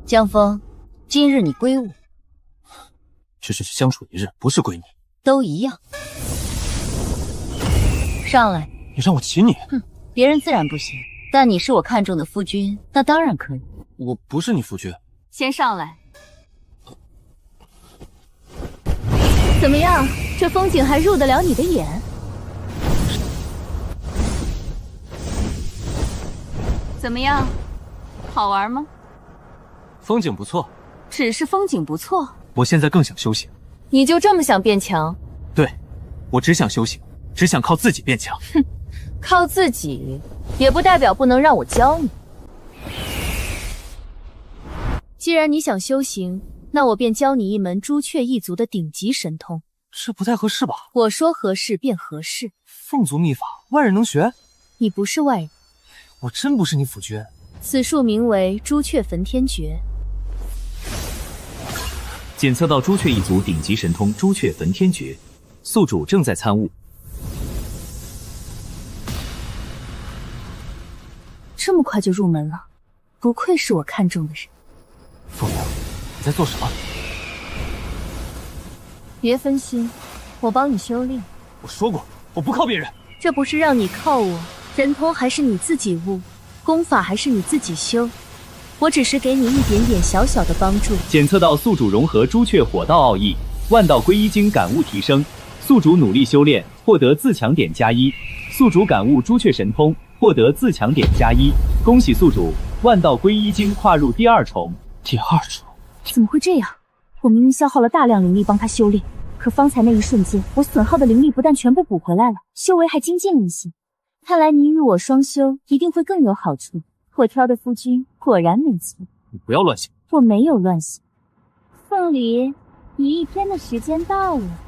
江枫，今日你归我。这只是相处1日，不是归你。都一样。上来。你让我骑你？哼，别人自然不行，但你是我看中的夫君，那当然可以。我不是你夫君。先上来。怎么样？这风景还入得了你的眼？怎么样？好玩吗？风景不错。只是风景不错。我现在更想修行。你就这么想变强？对，我只想修行，只想靠自己变强。哼，靠自己也不代表不能让我教你。既然你想修行，那我便教你一门朱雀一族的顶级神通。这不太合适吧？我说合适便合适。凤族秘法，外人能学？你不是外人。我真不是你夫君。此术名为朱雀焚天诀。检测到朱雀一族顶级神通朱雀焚天诀，宿主正在参悟。这么快就入门了，不愧是我看中的人。凤娘，你在做什么？别分心，我帮你修炼。我说过，我不靠别人。这不是让你靠我，神通还是你自己悟，功法还是你自己修。我只是给你一点点小小的帮助。检测到宿主融合朱雀火道奥义，万道归一经感悟提升，宿主努力修炼，获得自强点+1。宿主感悟朱雀神通，获得自强点+1。恭喜宿主，万道归一经跨入第2重。第2重？怎么会这样？我明明消耗了大量灵力帮他修炼，可方才那一瞬间，我损耗的灵力不但全部补回来了，修为还精进了一些。看来你与我双修一定会更有好处。我挑的夫君果然没错。你不要乱想。我没有乱想。凤梨，你1天的时间到了，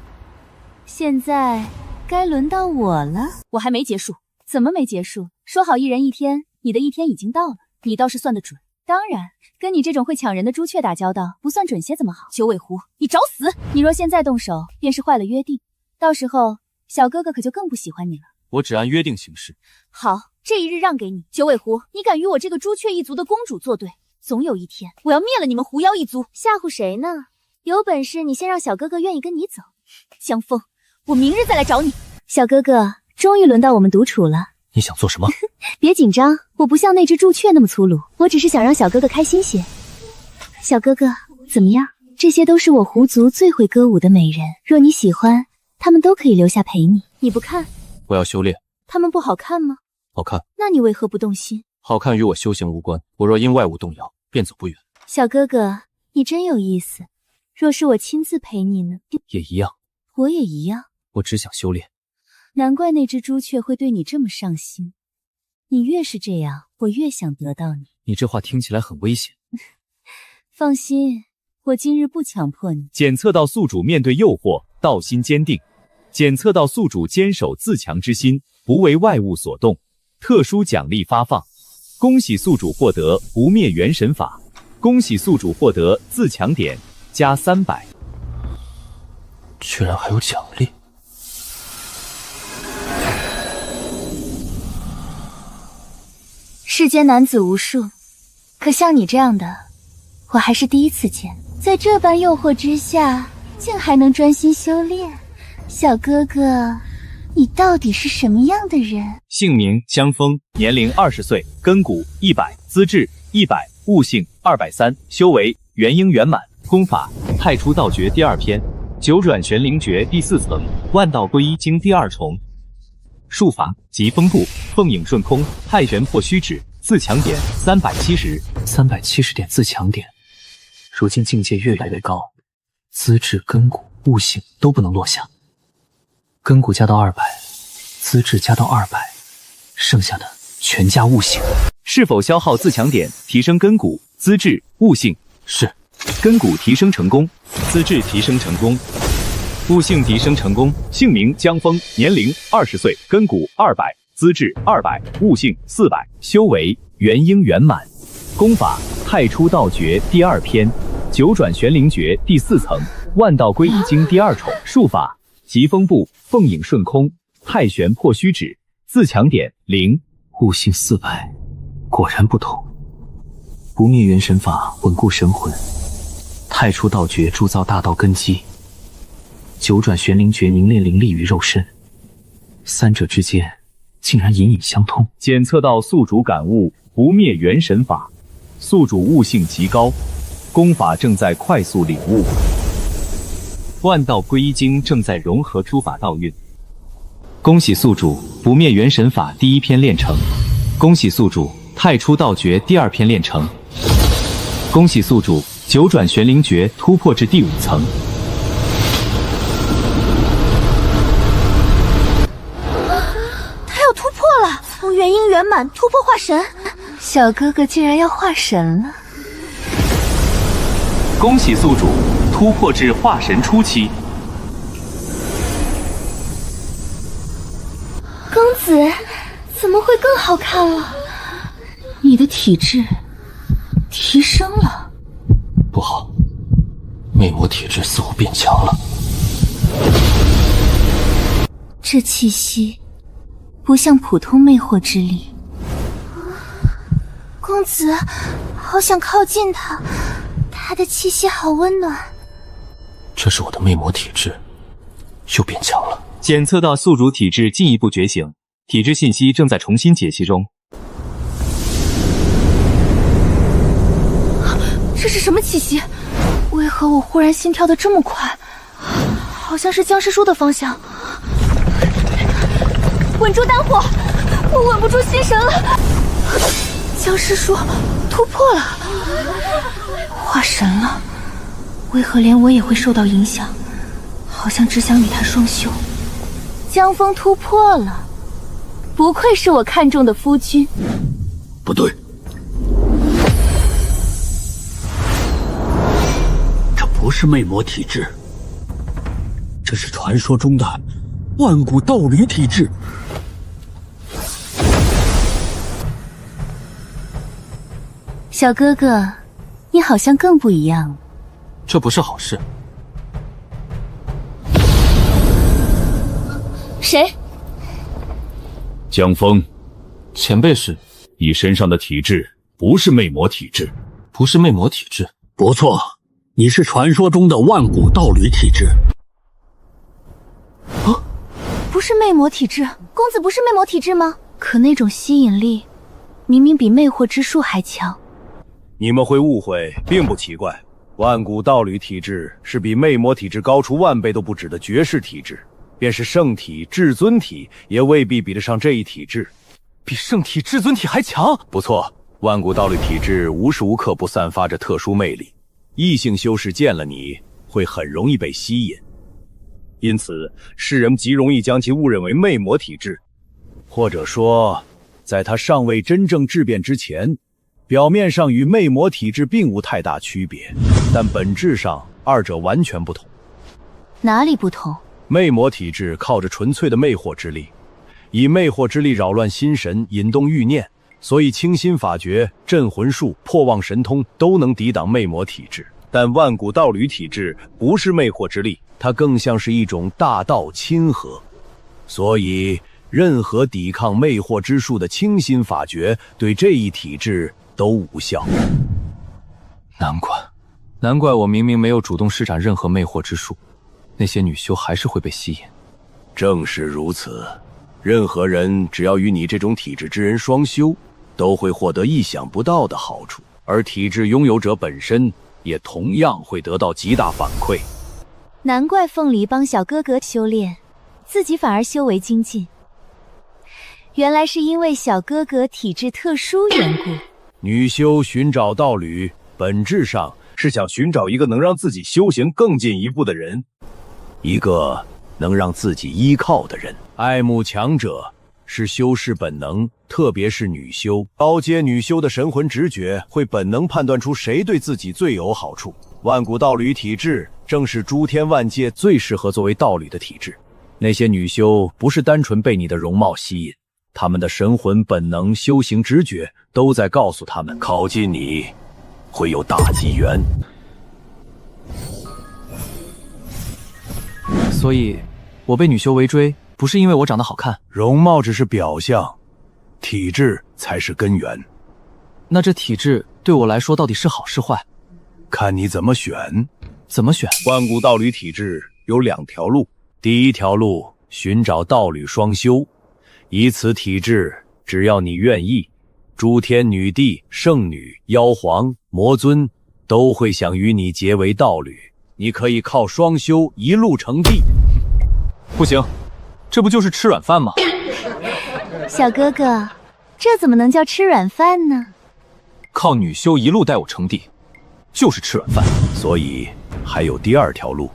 现在该轮到我了。我还没结束。怎么没结束？说好1人1天，你的1天已经到了，你倒是算得准。当然，跟你这种会抢人的朱雀打交道，不算准些怎么好？九尾狐，你找死！你若现在动手，便是坏了约定，到时候小哥哥可就更不喜欢你了。我只按约定行事。好，这一日让给你。九尾狐，你敢与我这个朱雀一族的公主作对，总有一天我要灭了你们狐妖一族。吓唬谁呢？有本事你先让小哥哥愿意跟你走。江枫，我明日再来找你。小哥哥，终于轮到我们独处了。你想做什么？别紧张，我不像那只朱雀那么粗鲁，我只是想让小哥哥开心些。小哥哥，怎么样？这些都是我狐族最会歌舞的美人，若你喜欢，他们都可以留下陪你。你不看？我要修炼。他们不好看吗？好看。那你为何不动心？好看与我修行无关，我若因外物动摇，便走不远。小哥哥，你真有意思。若是我亲自陪你呢？也一样。我也一样。我只想修炼。难怪那只朱雀会对你这么上心。你越是这样，我越想得到你。你这话听起来很危险。放心，我今日不强迫你。检测到宿主面对诱惑，道心坚定。检测到宿主坚守自强之心，不为外物所动。特殊奖励发放，恭喜宿主获得不灭元神法，恭喜宿主获得自强点加300。居然还有奖励！世间男子无数，可像你这样的，我还是第一次见。在这般诱惑之下，竟还能专心修炼，小哥哥，你到底是什么样的人？姓名江枫，年龄20岁，根骨100，资质100，悟性230，修为元婴圆满，功法太初道诀第2篇，九转玄灵诀第4层，万道归一经第2重。术法疾风步，凤影顺空，太玄破虚指，自强点370点自强点。如今境界越来越高，资质、根骨、悟性都不能落下。根骨加到200，资质加到200，剩下的全加悟性。是否消耗自强点提升根骨、资质、悟性？是。根骨提升成功，资质提升成功，悟性提升成功。姓名江枫，年龄20岁，根骨200，资质200，悟性400，修为元婴圆满，功法太初道诀第2篇，九转玄灵诀第4层，万道归一经第2重。术法疾风步，凤影顺空，太玄破虚指，自强点0，悟性400，果然不同。不灭元神法稳固神魂，太初道诀铸造大道根基，九转玄灵诀凝练灵力于肉身，三者之间竟然隐隐相通。检测到宿主感悟不灭元神法，宿主悟性极高，功法正在快速领悟。万道归一经正在融合诸法道运。恭喜宿主不灭元神法第1篇练成，恭喜宿主太初道诀第2篇练成，恭喜宿主九转玄灵诀突破至第5层。他要突破了，从元婴圆满突破化神，小哥哥竟然要化神了！恭喜宿主突破至化神初期。公子怎么会更好看了？你的体质提升了。不好，魅魔体质似乎变强了。这气息不像普通魅惑之力。公子，好想靠近他，他的气息好温暖。这是我的魅魔体质又变强了。检测到宿主体质进一步觉醒，体质信息正在重新解析中。这是什么气息？为何我忽然心跳得这么快？好像是僵尸叔的方向。稳住丹火，我稳不住心神了。僵尸叔突破了，化神了，为何连我也会受到影响？好像只想与他双修。江风突破了，不愧是我看中的夫君。不对，这不是魅魔体质，这是传说中的万古道侣体质。小哥哥，你好像更不一样了。这不是好事。谁？江峰，前辈是？你身上的体质不是魅魔体质，不是魅魔体质。不错，你是传说中的万古道侣体质。不是魅魔体质，公子不是魅魔体质吗？可那种吸引力，明明比魅惑之术还强。你们会误会，并不奇怪。万古道侣体质是比魅魔体质高出万倍都不止的绝世体质，便是圣体、至尊体，也未必比得上这一体质。比圣体、至尊体还强？不错，万古道侣体质无时无刻不散发着特殊魅力，异性修士见了你会很容易被吸引，因此世人极容易将其误认为魅魔体质，或者说，在他尚未真正质变之前，表面上与魅魔体质并无太大区别，但本质上二者完全不同。哪里不同？魅魔体质靠着纯粹的魅惑之力，以魅惑之力扰乱心神，引动欲念，所以清心法诀、镇魂术、破妄神通都能抵挡魅魔体质。但万古道侣体质不是魅惑之力，它更像是一种大道亲和，所以任何抵抗魅惑之术的清心法诀对这一体质都无效。难怪我明明没有主动施展任何魅惑之术，那些女修还是会被吸引。正是如此，任何人只要与你这种体质之人双修，都会获得意想不到的好处，而体质拥有者本身也同样会得到极大反馈。难怪凤梨帮小哥哥修炼，自己反而修为精进。原来是因为小哥哥体质特殊缘故。女修寻找道侣，本质上是想寻找一个能让自己修行更进一步的人，一个能让自己依靠的人。爱慕强者是修士本能，特别是女修。高阶女修的神魂直觉会本能判断出谁对自己最有好处。万古道侣体质正是诸天万界最适合作为道侣的体质。那些女修不是单纯被你的容貌吸引，他们的神魂本能、修行直觉都在告诉他们，靠近你会有大机缘。所以，我被女修围追，不是因为我长得好看，容貌只是表象，体质才是根源。那这体质对我来说到底是好是坏？看你怎么选。怎么选？万古道侣体质有两条路，第一条路寻找道侣双修，以此体质，只要你愿意，诸天女帝、圣女、妖皇、魔尊都会想与你结为道侣，你可以靠双修一路成帝。不行，这不就是吃软饭吗？小哥哥，这怎么能叫吃软饭呢？靠女修一路带我成帝，就是吃软饭。所以还有第二条路，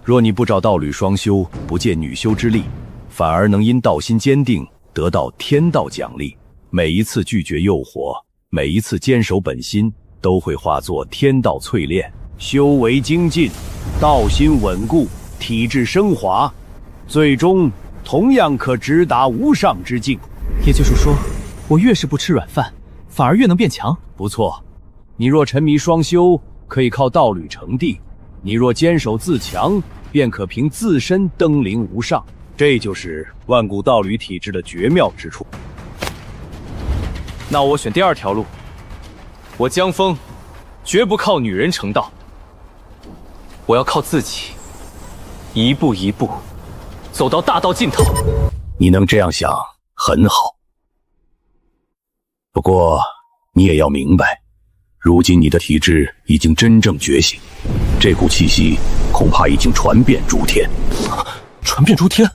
若你不找道侣双修，不借女修之力，反而能因道心坚定得到天道奖励。每一次拒绝诱惑，每一次坚守本心，都会化作天道淬炼，修为精进，道心稳固，体质升华，最终同样可直达无上之境。也就是说，我越是不吃软饭，反而越能变强。不错，你若沉迷双修，可以靠道侣成帝；你若坚守自强，便可凭自身登临无上。这就是万古道侣体质的绝妙之处。那我选第二条路，我江峰绝不靠女人成道，我要靠自己，一步一步走到大道尽头。你能这样想很好，不过你也要明白，如今你的体质已经真正觉醒，这股气息恐怕已经传遍诸天。传遍诸天？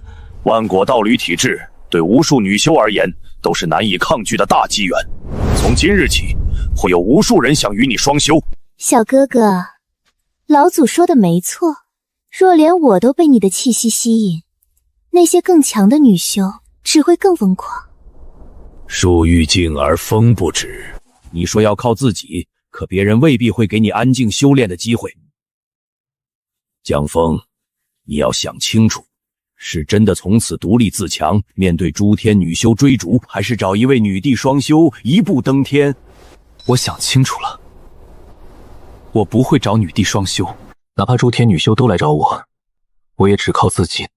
万国道侣体质对无数女修而言都是难以抗拒的大机缘。从今日起，会有无数人想与你双修。小哥哥，老祖说的没错，若连我都被你的气息吸引，那些更强的女修只会更疯狂。树欲静而风不止，你说要靠自己，可别人未必会给你安静修炼的机会。江枫，你要想清楚，是真的从此独立自强，面对诸天女修追逐，还是找一位女帝双修，一步登天？我想清楚了，我不会找女帝双修，哪怕诸天女修都来找我，我也只靠自己。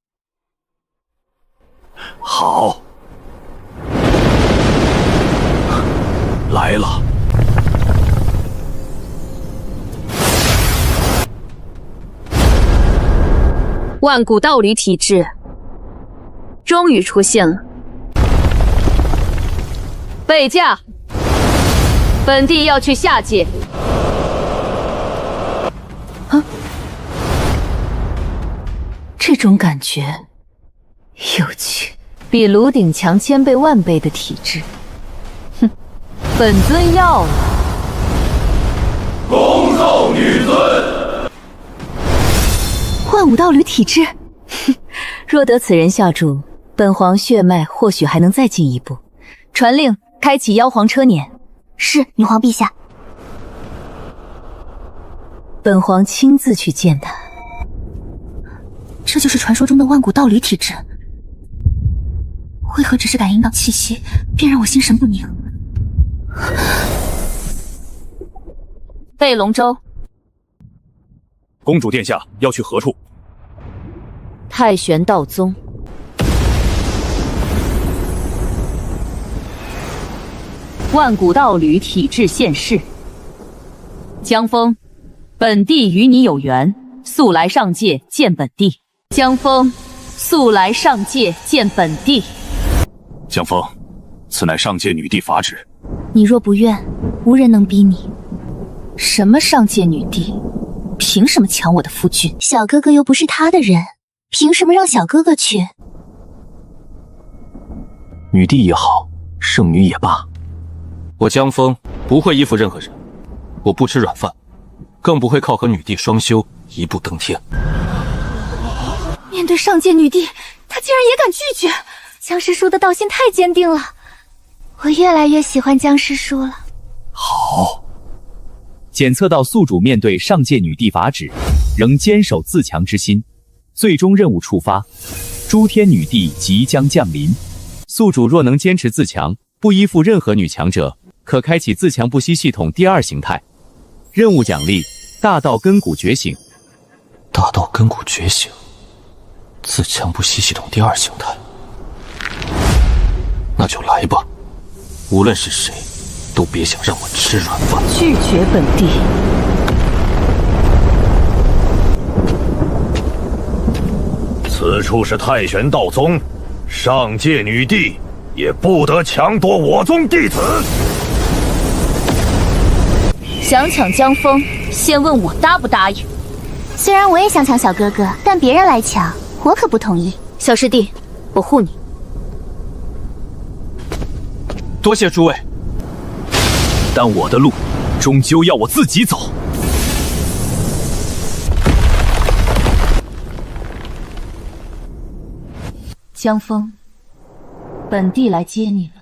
好，来了。万古道侣体质终于出现了。备驾，本帝要去下界。啊，这种感觉有趣，比炉鼎强千倍万倍的体质。哼，本尊要了。恭受女尊。万武道侣体质，若得此人下注，本皇血脉或许还能再进一步。传令，开启妖皇车辇。是，女皇陛下。本皇亲自去见他。这就是传说中的万古道侣体质，为何只是感应到气息，便让我心神不宁？备龙舟。公主殿下要去何处？太玄道宗。万古道侣体质现世。江枫，本帝与你有缘，速来上界见本帝。江枫，速来上界见本帝。江枫，此乃上界女帝法旨。你若不愿，无人能逼你。什么上界女帝？凭什么抢我的夫君？小哥哥又不是他的人，凭什么让小哥哥去？女帝也好，圣女也罢，我江枫不会依附任何人，我不吃软饭，更不会靠和女帝双修一步登天。面对上界女帝，他竟然也敢拒绝。江师叔的道心太坚定了，我越来越喜欢江师叔了。好。检测到宿主面对上界女帝法旨，仍坚守自强之心。最终任务触发，诸天女帝即将降临。宿主若能坚持自强，不依附任何女强者，可开启自强不息系统第2形态。任务奖励：大道根骨觉醒。大道根骨觉醒，自强不息系统第2形态。那就来吧，无论是谁，都别想让我吃软饭。拒绝本帝。此处是太玄道宗，上界女帝也不得强夺我宗弟子。想抢江枫，先问我答不答应。虽然我也想抢小哥哥，但别人来抢，我可不同意。小师弟，我护你。多谢诸位。但我的路终究要我自己走。江枫，本帝来接你了。